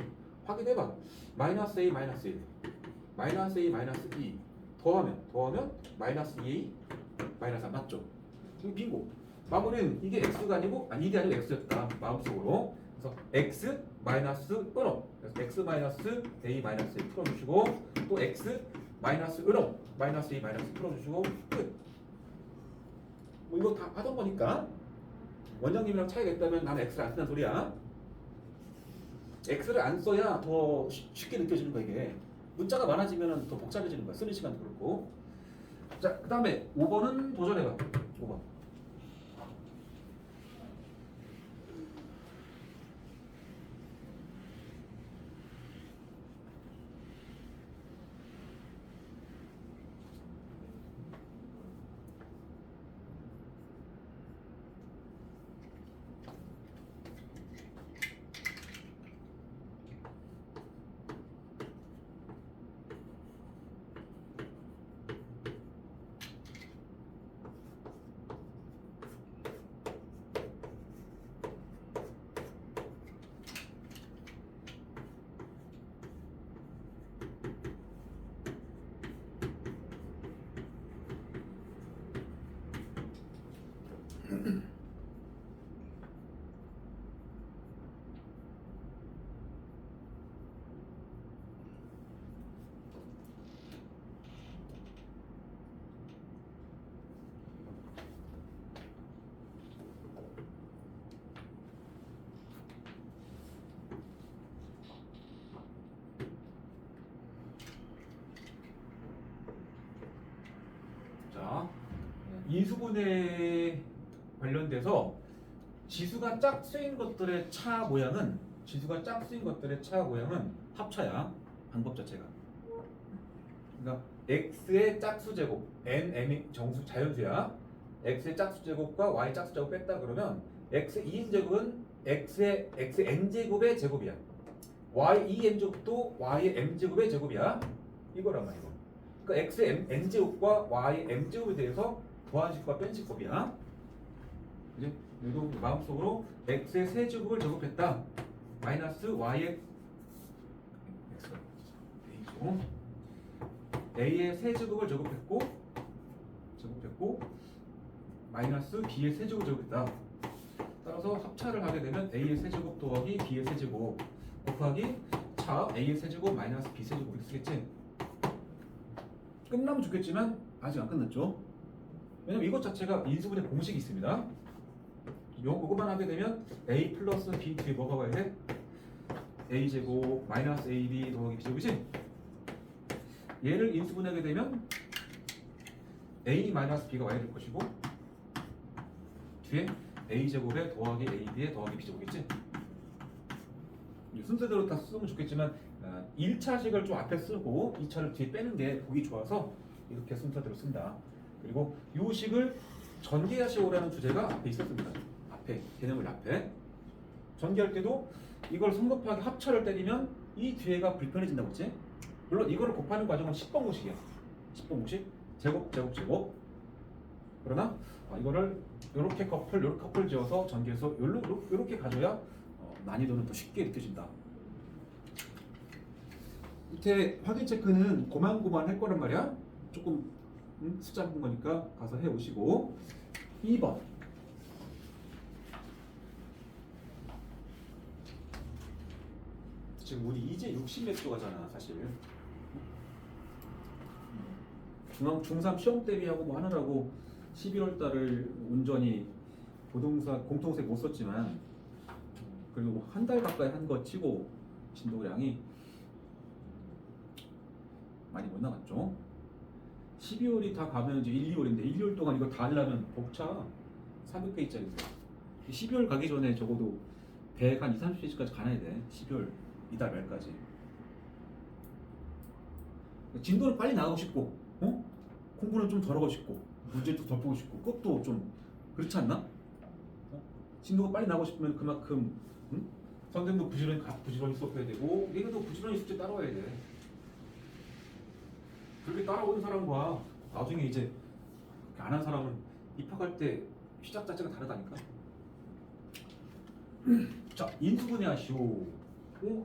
확인해봐. 마이너스 a 마이너스 1 마이너스 a 마이너스 2 더하면 마이너스 2a 마이너스 3 맞죠? 이거 빙고. 마무리는 이게 x가 아니고 이게 아니고 x였다. 마음속으로. 그래서 x 마이너스 은어. 그래서 x 마이너스 a 마이너스 1 풀어주시고 또 x 마이너스 은어 마이너스 a 마이너스 풀어주시고 끝. 뭐 이거 다 하던 거니까 원장님이랑 차이가 있다면 나는 x를 안 쓴다는 소리야. x를 안 써야 더 쉽게 느껴지는 거야 이게. 문자가 많아지면 더 복잡해지는 거야. 쓰는 시간도 그렇고. 자, 그 다음에 5번은 도전해봐. 5번. 인수분해 관련돼서 지수가 짝수인 것들의 차 모양은 합차야. 방법 자체가. 그러니까 x의 짝수 제곱, nm이 정수 자연수야. x의 짝수 제곱과 y 짝수 제곱 뺐다 그러면 x 2n 제곱은 x의 n 제곱의 제곱이야. y 2n 제곱도 y의 m 제곱의 제곱이야. 이거란 말이야. 그러니까 x의 n 제곱과 y의 m 제곱에 대해서 더한식과 뺀식법이야. 이제 그리고 마음속으로 x의 세제곱을 제곱했다. 마이너스 y의 a의 세제곱을 제곱했고 마이너스 b의 세제곱을 제곱했다. 따라서 합차를 하게 되면 a의 세제곱 더하기 b의 세제곱 곱하기 차 a의 세제곱 마이너스 b 세제곱 이렇게 쓰겠지. 끝나면 좋겠지만 아직 안 끝났죠. 왜냐면 이것 자체가 인수분해 공식이 있습니다. 요거만 하게 되면 a 플러스 b 뒤에 뭐가 와야 돼? a 제곱 마이너스 ab 더하기 b 제곱이지? 얘를 인수분해하게 되면 a 마이너스 b가 와야 될 것이고 뒤에 a 제곱에 더하기 ab에 더하기 b 제곱이겠지? 순서대로 다 쓰면 좋겠지만 1차식을 좀 앞에 쓰고 2차를 뒤에 빼는 게 보기 좋아서 이렇게 순서대로 쓴다. 그리고 이 식을 전개하시오라는 주제가 앞에 있었습니다. 앞에 개념을 앞에 전개할 때도 이걸 성급하게 합차를 때리면 이 뒤에가 불편해진다고 했지. 물론 이거를 곱하는 과정은 10번 공식이야. 10번 공식 제곱. 그러나 이거를 이렇게 커플 지어서 전개해서 이렇게 가져야 난이도는 더 쉽게 느껴진다. 밑에 확인 체크는 고만고만 할 거란 말이야. 조금 숫자 본 거니까 가서 해 오시고 2번 지금 우리 이제 60몇 조 가잖아 사실. 중3 시험 대비하고 뭐 하느라고 11월 달을 온전히 공통세 못 썼지만 그리고 한 달 가까이 한 거 치고 진도량이 많이 못 나갔죠. 12월이 다 가면 이제 1, 2월인데 1, 2월 동안 이거 다 하려면 벅차 400페이지짜리인데 12월 가기 전에 적어도 100, 한 2, 30페이지까지 가야 돼. 12월 이달 말까지. 진도는 빨리 나가고 싶고 공부는 좀 덜 하고 싶고 문제도 덜 보고 싶고 끝도 좀 그렇지 않나? 진도가 빨리 나가고 싶으면 그만큼 선생도 부지런히 수업해야 되고 얘도 부지런히 숙제 따라와야 돼. 그렇게 따라오는 사람과 나중에 이제 안 한 사람은 입학할 때 시작 자체가 다르다니까. 자, 인수분해 하시오.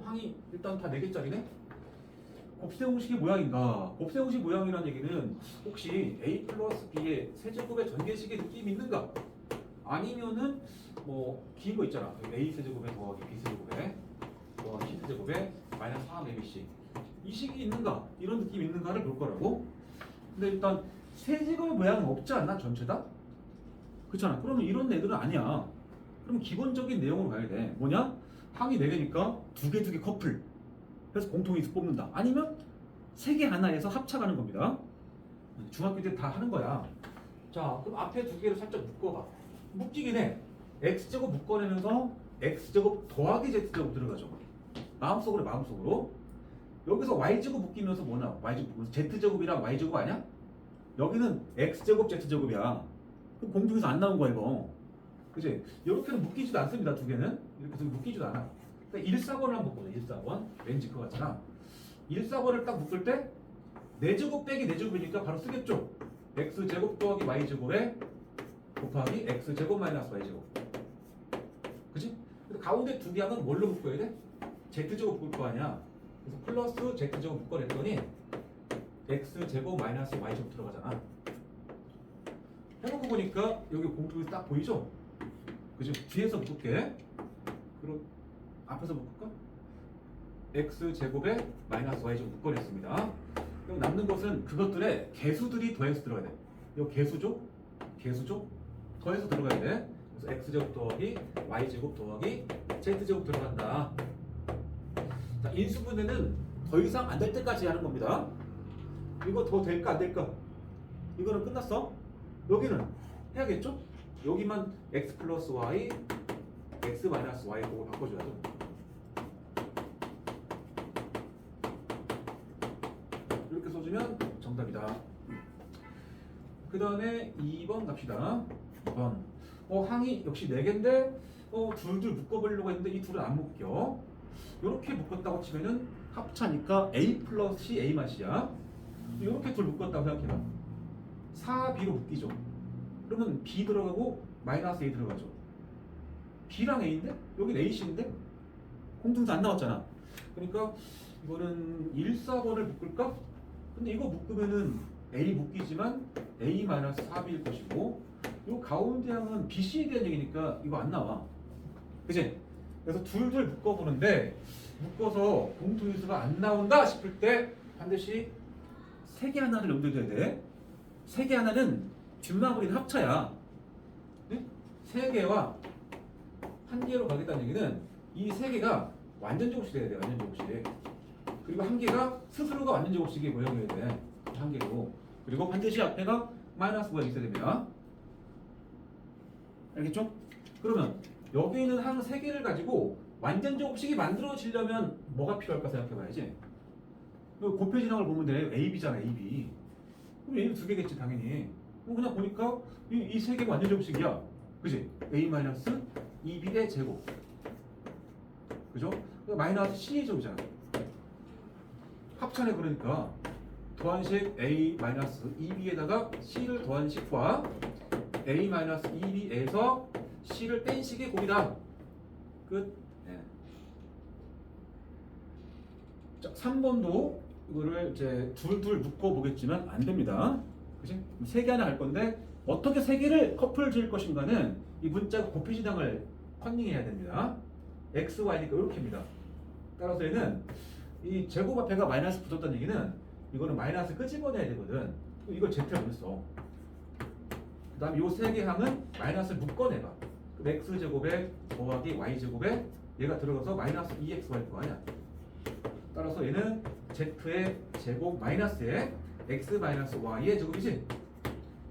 항이 일단 다 4개짜리네? 곱셈 공식의 모양인가? 곱셈 공식 모양이라는 얘기는 혹시 a 플러스 b의 세제곱의 전개식의 느낌이 있는가? 아니면은 뭐 긴 거 있잖아. a 세제곱에 더하기 b 세제곱에 더하기 c 세제곱에 마이너스 4abc 이 식이 있는가? 이런 느낌이 있는가를 볼 거라고. 근데 일단 세제곱의 모양은 없지 않나? 전체 다? 그렇잖아. 그러면 이런 애들은 아니야. 그럼 기본적인 내용으로 가야 돼. 뭐냐? 항이 4개니까 2개 커플 그래서 공통인수 뽑는다. 아니면 3개 하나에서 합차가는 겁니다. 중학교 때 다 하는 거야. 자, 그럼 앞에 2개를 살짝 묶어봐. 묶이긴 해. x제곱 묶어내면서 x제곱 더하기 z제곱 들어가죠. 마음속으로. 여기서 y제곱 묶이면서 뭐나? y제곱, z제곱이랑 y제곱 아니야? 여기는 x제곱 z제곱이야. 그럼 공중에서 안 나온 거야 이거. 그치? 이렇게는 묶이지도 않습니다. 2개는 이렇게 해서 묶이지도 않아. 그러니까 1사번을 한번 보자. 1사번 왠지 그거 같잖아. 1사번을 딱 묶을 때 4제곱 빼기 4제곱이니까 바로 쓰겠죠. x제곱 더하기 y제곱에 곱하기 x제곱 마이너스 y제곱. 그치? 근데 가운데 2개 하면 뭘로 묶어야 돼? z제곱 묶을 거 아니야. 그래서 플러스 z제곱 묶어냈더니 x제곱 마이너스 y제곱 들어가잖아. 해놓고 보니까 여기 공통에서 딱 보이죠? 그죠? 뒤에서 묶을게. 그럼 앞에서 묶을까? x제곱에 마이너스 y제곱 묶어냈습니다. 그럼 남는 것은 그것들의 개수들이 더해서 들어가야 돼. 이거 개수죠? 더해서 들어가야 돼. 그래서 x제곱 더하기 y제곱 더하기 z제곱 들어간다. 자, 인수분해는 더 이상 안 될 때까지 하는 겁니다. 이거 더 될까 안 될까? 이거는 끝났어. 여기는 해야겠죠? 여기만 x 플러스 y, x 마이너스 y 로 바꿔줘야죠. 이렇게 써주면 정답이다. 그 다음에 2번 갑시다. 2번. 항이 역시 4개인데 둘둘 묶어보려고 했는데 이 둘은 안 묶여. 이렇게 묶었다고 치면은 합차니까 a 플러스 c a 맛이야. 이렇게 둘 묶었다고 생각해봐. 4b로 묶이죠. 그러면 b 들어가고 마이너스 a 들어가죠. b랑 a인데 여긴 ac인데 공통수 안 나왔잖아. 그러니까 이거는 1, 4번을 묶을까? 근데 이거 묶으면은 a 묶이지만 a 마이너스 4b일 것이고 이 가운데 항은 bc에 대한 얘기니까 이거 안 나와. 그치? 그래서 둘둘 묶어보는데 묶어서 공통인수가 안 나온다 싶을 때 반드시 세 개 하나를 염두에 둬야 돼. 세 개 하나는 뒷마무리는 합차야. 네? 세 개와 한 개로 가겠다는 얘기는 이 세 개가 완전 제곱식이 돼야 돼. 완전 제곱식. 그리고 한 개가 스스로가 완전 제곱식의 모형이어야 돼. 한 개로. 그리고 반드시 앞에가 마이너스 모양이 있어야 됩니다. 알겠죠? 그러면 여기 있는 항 세 개를 가지고 완전 제곱식이 만들어지려면 뭐가 필요할까 생각해봐야지. 곱해진항을 보면 돼. AB잖아, AB. 그럼 A는 두 개겠지, 당연히. 그럼 그냥 보니까 이 세 개가 완전 제곱식이야. 그지? A-2B의 제곱. 그죠? 마이너스 C의 제곱이잖아. 합차네. 그러니까 더한식 A-2B에다가 C를 더한 식과 A-2B에서 C를 뺀 식의 곱이다. 끝. 네. 자, 3번도 이거를 이제 둘둘 묶어 보겠지만 안 됩니다. 그치? 세 개 하나 할 건데 어떻게 세 개를 커플 지을 것인가는 이 문자 곱해진항을 컨닝해야 됩니다. x, y니까 이렇게입니다. 따라서 얘는 이 제곱 앞에가 마이너스 붙었다는 얘기는 이거는 마이너스 끄집어내야 되거든. 이걸 z를 보냈어. 그 다음 요 세 개 항은 마이너스를 묶어내봐. x 제곱에 더하기 y 제곱에 얘가 들어가서 마이너스 2xy일 거 아니야. 따라서 얘는 z의 제곱 마이너스에 x 마이너스 y의 제곱이지.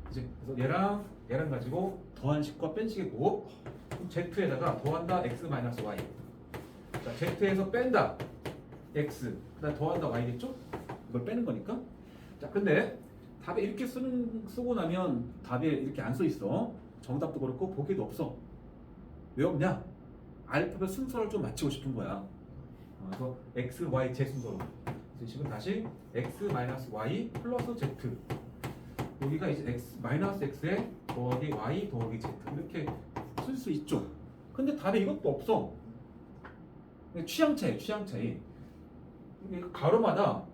그치? 그래서 얘랑 가지고 더한 식과 뺀 식의 곱. 그럼 z에다가 더한다 x 마이너스 y. 자, z에서 뺀다 x. 그다음 더한다 y겠죠? 이걸 빼는 거니까. 자, 근데 답에 이렇게 쓰고 나면 답에 이렇게 안 써 있어. 정답도 그렇고 보기도 없어. 왜 없냐? 알파벳 순서를 좀 맞추고 싶은 거야. 그래서 x, y, z 순서로. 그래서 지금 다시 x 마이너스 y 플러스 z. 여기가 이제 x 마이너스 x에 더하기 y 더하기 z 이렇게 쓸 수 있죠. 근데 답에 이것도 없어. 취향 차이, 취향 차이. 가로마다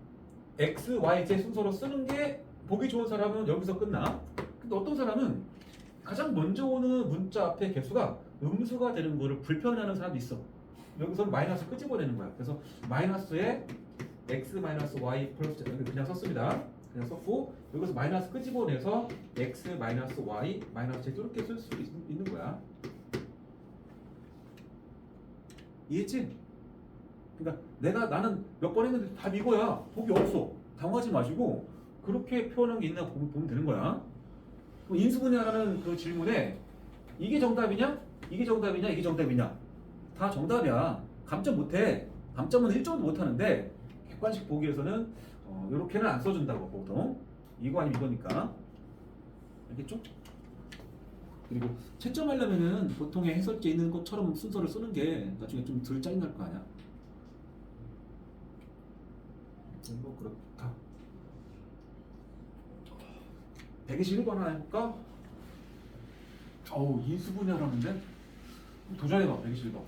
x, y, z 순서로 쓰는 게 보기 좋은 사람은 여기서 끝나. 근데 어떤 사람은 가장 먼저 오는 문자 앞에 개수가 음수가 되는 거를 불편해하는 사람도 있어. 여기서는 마이너스 끄집어내는 거야. 그래서 마이너스에 x 마이너스 y 플러스 z 그냥 썼습니다. 그냥 썼고 여기서 마이너스 끄집어내서 x 마이너스 y 마이너스 z 이렇게 쓸 수 있는 거야. 이해했지? 그러니까 나는 몇 번 했는데 답 이거야. 복이 없어. 당황하지 마시고 그렇게 표현한 게 있나 보면 되는 거야. 인수분해하라는 그 질문에 이게 정답이냐? 이게 정답이냐? 이게 정답이냐? 다 정답이야. 감점 못해. 감점은 1점도 못하는데 객관식 보기에서는 이렇게는 안 써준다고 보통. 이거 아니면 이거니까. 알겠죠? 그리고 채점하려면은 보통의 해설지에 있는 것처럼 순서를 쓰는 게 나중에 좀 덜 짜증날 거 아니야. 뭐 그렇다. 121번 하나 해볼까? 어우, 인수분해하라는데? 도전해봐, 121번.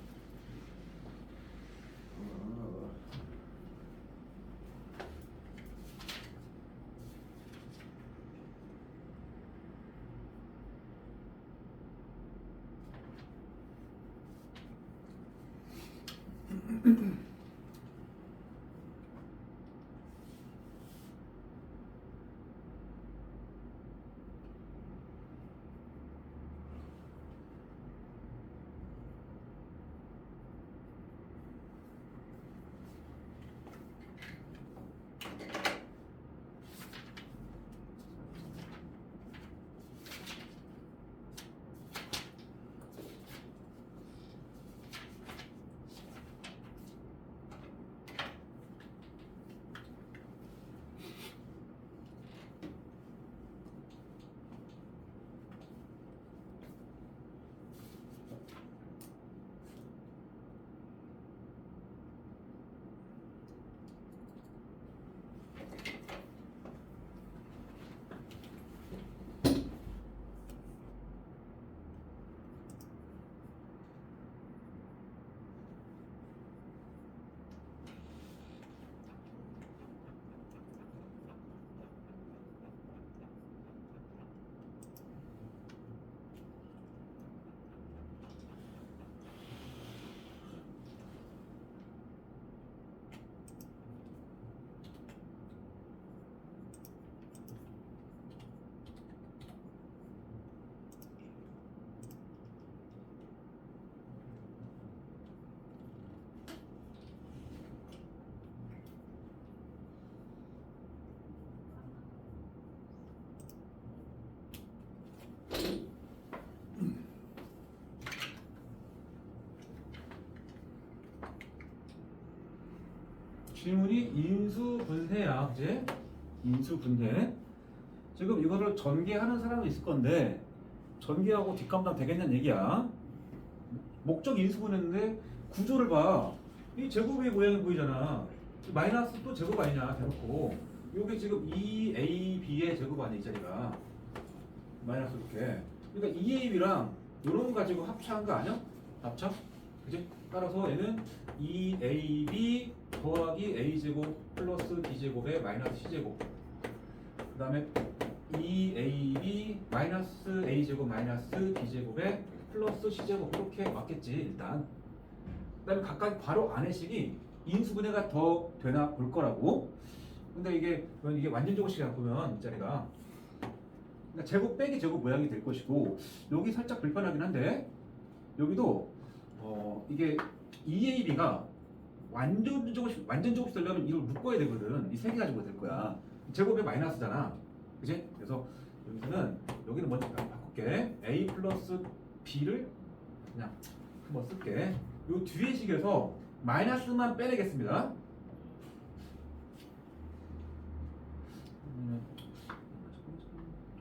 질문이 인수분해야, 그지? 인수분해. 지금 이거를 전개하는 사람은 있을 건데 전개하고 뒷감당 되겠냐는 얘기야. 목적 인수분해인데 구조를 봐. 이 제곱의 모양이 보이잖아. 마이너스 또 제곱 아니냐 대놓고. 요게 지금 2AB의 제곱 아니야 이 자리가. 마이너스 이렇게. 그러니까 2AB랑 요런 거 가지고 합쳐한 거 아니야? 합쳐? 그지? 따라서 얘는 2AB 더하기 A제곱 플러스 B제곱의 마이너스 C제곱. 그 다음에 2AB 마이너스 A제곱 마이너스 B제곱의 플러스 C제곱. 이렇게 맞겠지 일단. 그 다음에 각각 바로 안의 식이 인수분해가 더 되나 볼 거라고. 근데 이게 완전 제곱식이라 보면 이 자리가 그러니까 제곱 빼기 제곱 모양이 될 것이고, 여기 살짝 불편하긴 한데 여기도 이게 2AB가 완전 제곱식 되려면 이걸 묶어야 되거든. 이 세 개 가지고 될 거야. 제곱에 마이너스잖아, 그지? 그래서 여기는 먼저 바꿀게. A 플러스 B를 그냥 한번 쓸게. 요 뒤에 식에서 마이너스만 빼내겠습니다.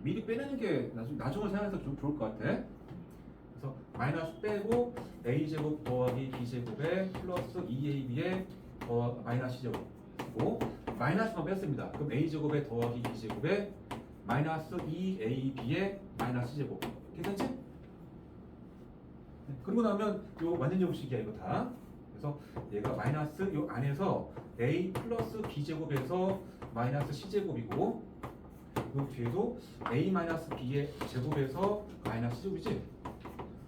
미리 빼내는 게 나중을 생각해서 좀 좋을 것 같아. 그래서 마이너스 빼고 A제곱 더하기 B제곱에 플러스 2AB에 마이너스 C제곱이고, 마이너스만 뺐습니다. 그럼 A제곱에 더하기 B제곱에 마이너스 2AB에 마이너스 C제곱. 괜찮지? 네. 그러고 나면 요 완전 제곱식이야 이거 다. 그래서 얘가 마이너스 요 안에서 A 플러스 B제곱에서 마이너스 C제곱이고, 요 뒤에도 A 마이너스 B의 제곱에서 마이너스 C제곱이지?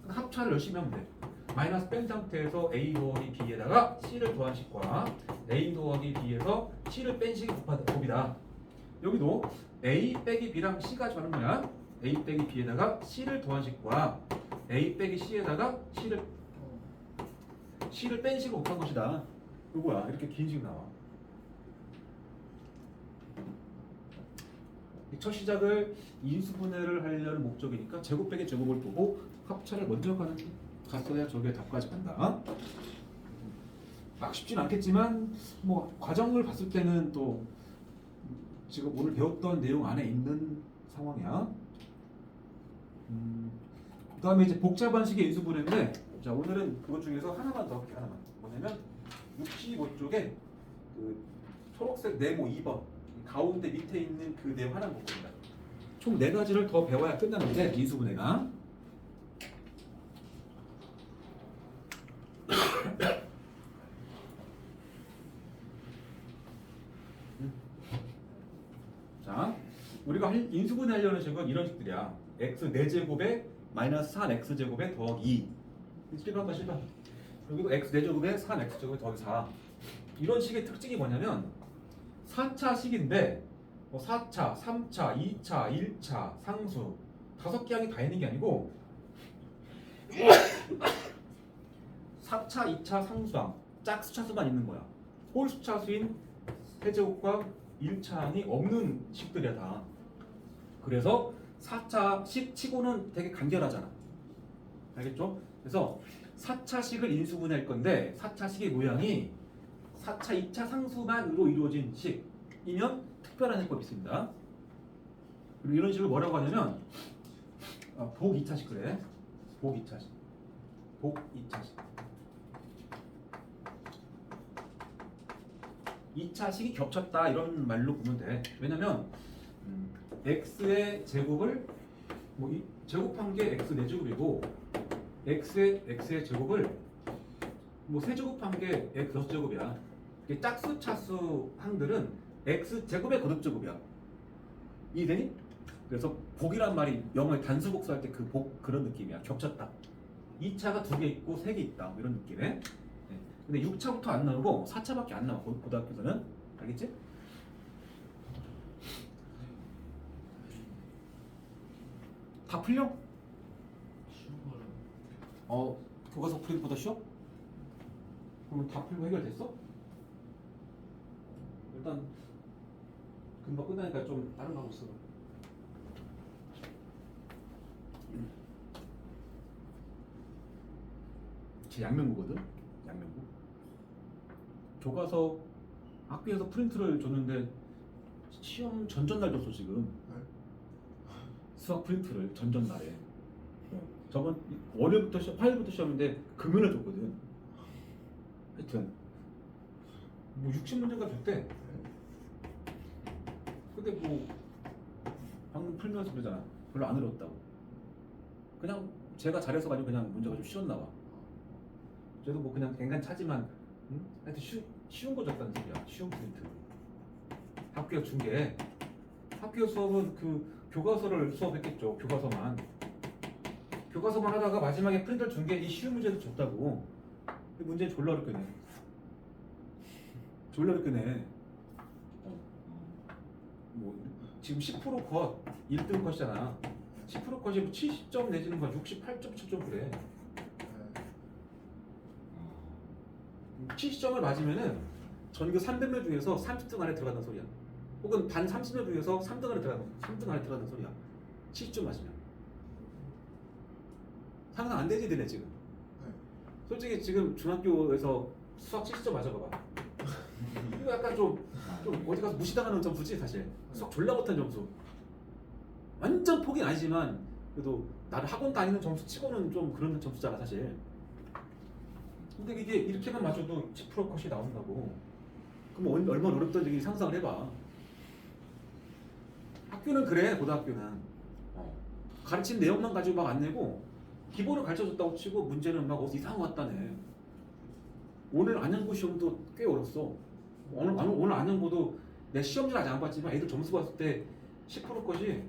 합차를 열심히 하면 돼. 마이너스 뺀 상태에서 A 더하기 B에다가 C를 더한 식과 A 더하기 B에서 C를 뺀 식이 곱이다. 여기도 A 빼기 B랑 C가 주는 거야. A 빼기 B에다가 C를 더한 식과 A 빼기 C에다가 C를 뺀 식을 곱한 것이다. 이거야. 이렇게 긴 식 나와. 첫 시작을 인수분해를 하려는 목적이니까 제곱 빼기 제곱을 보고 합차를 먼저 갔어야 저게 답까지 간다. 막 쉽진 않겠지만 뭐 과정을 봤을 때는 또 지금 오늘 배웠던 내용 안에 있는 상황이야. 그 다음에 이제 복잡한 식의 인수분해인데, 자 오늘은 그것 중에서 하나만 더 할게. 하나만. 뭐냐면 65쪽에 그 초록색 네모 2번 가운데 밑에 있는 그 내용 하나만 볼 겁니다. 총 4가지를 더 배워야 끝나는데 인수분해가. 자, 우리가 인수분해 하려는 식은 이런 식들이야. x 4제곱에 마이너스 4x제곱에 더하기 2. 실패한다. 여기도 x 4제곱에 3x제곱에 더하기 4. 이런 식의 특징이 뭐냐면 4차 식인데 4차, 3차, 2차, 1차, 상수 5개 항이 다 있는 게 아니고 4차, 2차, 상수항 짝수차수만 있는 거야. 홀수차수인 세제곱과 1차항이 없는 식들이야 다. 그래서 4차 식 치고는 되게 간결하잖아. 알겠죠? 그래서 4차식을 인수분해할 건데 4차식의 모양이 4차, 2차 상수만으로 이루어진 식이면 특별한 해법이 있습니다. 그리고 이런 식을 뭐라고 하냐면 복 2차식 그래. 복 2차식. 복 2차식. 2차식이 겹쳤다 이런 말로 보면 돼. 왜냐면 x의 제곱을 제곱한 게 x 4제곱이고 x의 제곱을 3제곱한 게 x 6제곱이야. 짝수 차수 항들은 x 제곱의 거듭제곱이야. 이해되니? 그래서 복이란 말이 영어의 단수 복수할 때 그 복 그런 느낌이야. 겹쳤다. 2차가 2개 있고 3개 있다. 이런 느낌에. 네. 근데 6차부터 안 나오고 4차밖에 안 나와. 고등학교에서는. 알겠지? 다 풀려? 교과서 풀이는 보다 쉬워? 그럼 다 풀고 해결됐어? 일단 금방 끝나니까 좀 다른 거 하고 있어. 제 양면구거든. 양면구. 교과서 학교에서 프린트를 줬는데 시험 전날 줬어 지금. 수학 프린트를 전날에. 저번 월요일부터 화요일부터 시험인데 금요일에 줬거든. 하여튼 뭐 60문제가 줬대. 근데 뭐 방금 풀면서 그러잖아. 별로 안 어렵다고. 그냥 제가 잘해서 가지고 그냥 문제가 좀 쉬웠나 봐. 저도 뭐 그냥 갱간 차지만 하여튼 쉬운 거 줬다는 소리야. 쉬운 프린트. 학교 준 게 학교 수업은 그 교과서를 수업했겠죠. 교과서만 하다가 마지막에 프린트를 준 게 이 쉬운 문제도 줬다고. 근데 문제 졸라 어렵겠네. 졸라 어렵겠네. 뭐 지금 10% 컷 1등 컷이잖아. 10% 컷이 70점 내지는 거 68.7점 그래. 70점을 맞으면은 전교 300명 중에서 30등 안에 들어간다는 소리야. 혹은 반 30명 중에서 3등 안에 들어간다는 소리야. 70점 맞으면. 상상 안 되지, 너네 지금. 솔직히 지금 중학교에서 수학 70점 맞아봐봐. 이거 약간 좀 어디 가서 무시당하는 점수지 사실. 수학 졸라 못한 점수. 완전 포기는 아니지만 그래도 나를 학원 다니는 점수 치고는 좀 그런 점수잖아 사실. 근데 이게 이렇게만 맞춰도 10% 컷이 나온다고. 그럼 얼마나 어렵던지 상상을 해봐. 학교는 그래. 고등학교는 가르친 내용만 가지고 막 안 내고 기본을 가르쳐줬다고 치고 문제는 막 어디서 이상한 거 같다네. 오늘 안양고 시험도 꽤 어렵어. 오늘 안양고도 내 시험지는 아직 안 봤지만 애들 점수 봤을 때 10% 컷이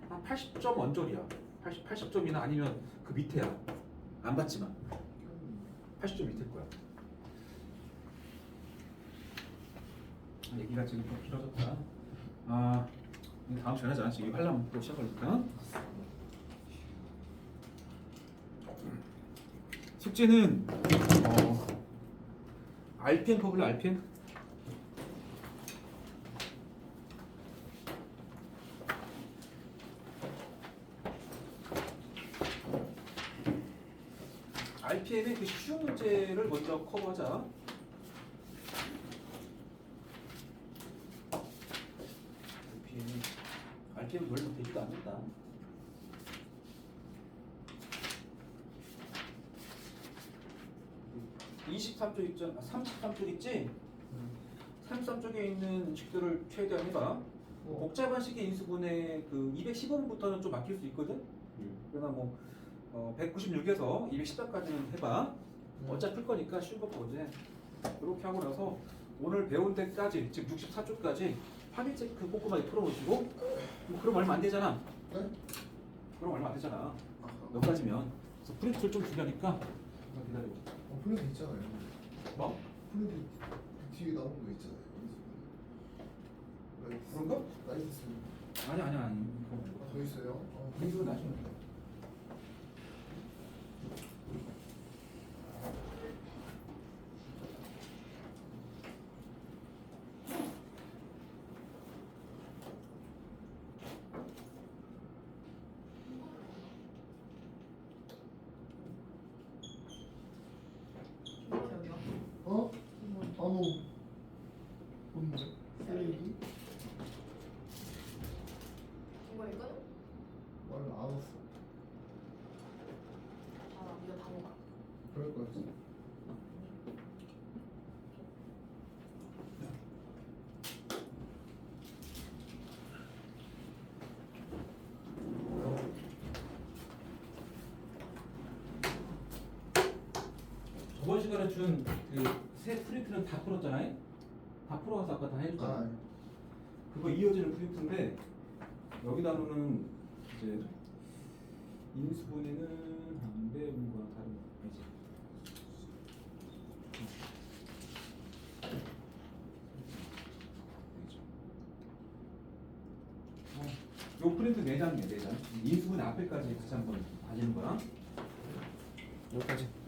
한 80점 언저리야. 80점이나 아니면 그 밑에야. 안 봤지만 80점 밑일 거야. 얘기가 지금 좀 길어졌다. 다음 시간에 하자. 지금 하려면 또 시작하니까. 숙제는 RPM 퍼블레 RPM? RPM의 그 쉬운 문제를 먼저 커버하자. RPM 별로 되지도 않는다. 있잖아. 33쪽 있지? 33쪽에 있는 식들을 최대한 해봐. 복잡한 식의 인수분해 그 215번부터는 좀 막힐 수 있거든? 그러나 뭐 196에서 210까지는 해봐. 어차피 풀 거니까 쉬운 거 보지. 그렇게 하고 나서 오늘 배운 데까지, 즉 64쪽까지 확인 체크 꼼꼼하게 풀어놓으시고 뭐 그럼 얼마 안 되잖아. 네? 그럼 얼마 안 되잖아. 여기까지면. 그래서 프린트를 좀 주려니까 기다려. 프린트 있잖아요. 뭐? 프린트 뒤에 나온 거 있잖아요. 그런가? 나이스. 아니. 더 있어요? 프린트는 나중에. 뭔데? 쓰레기? 이거 이거는? 말을 안 왔어. 이거 다 먹어. 그럴 거였어. 저번 시간에 준 그 새 프린트는 다 풀었잖아요. 다 풀어서 아까 다 해줬잖아. 그거 이어지는 프린트인데 여기다로는 이제 인수분해는 안 배운 거랑 다른 거 아니지. 요 프린트 4장이에요, 4장. 인수분해 앞에까지 같이 한번 봐주는 거야. 여기까지.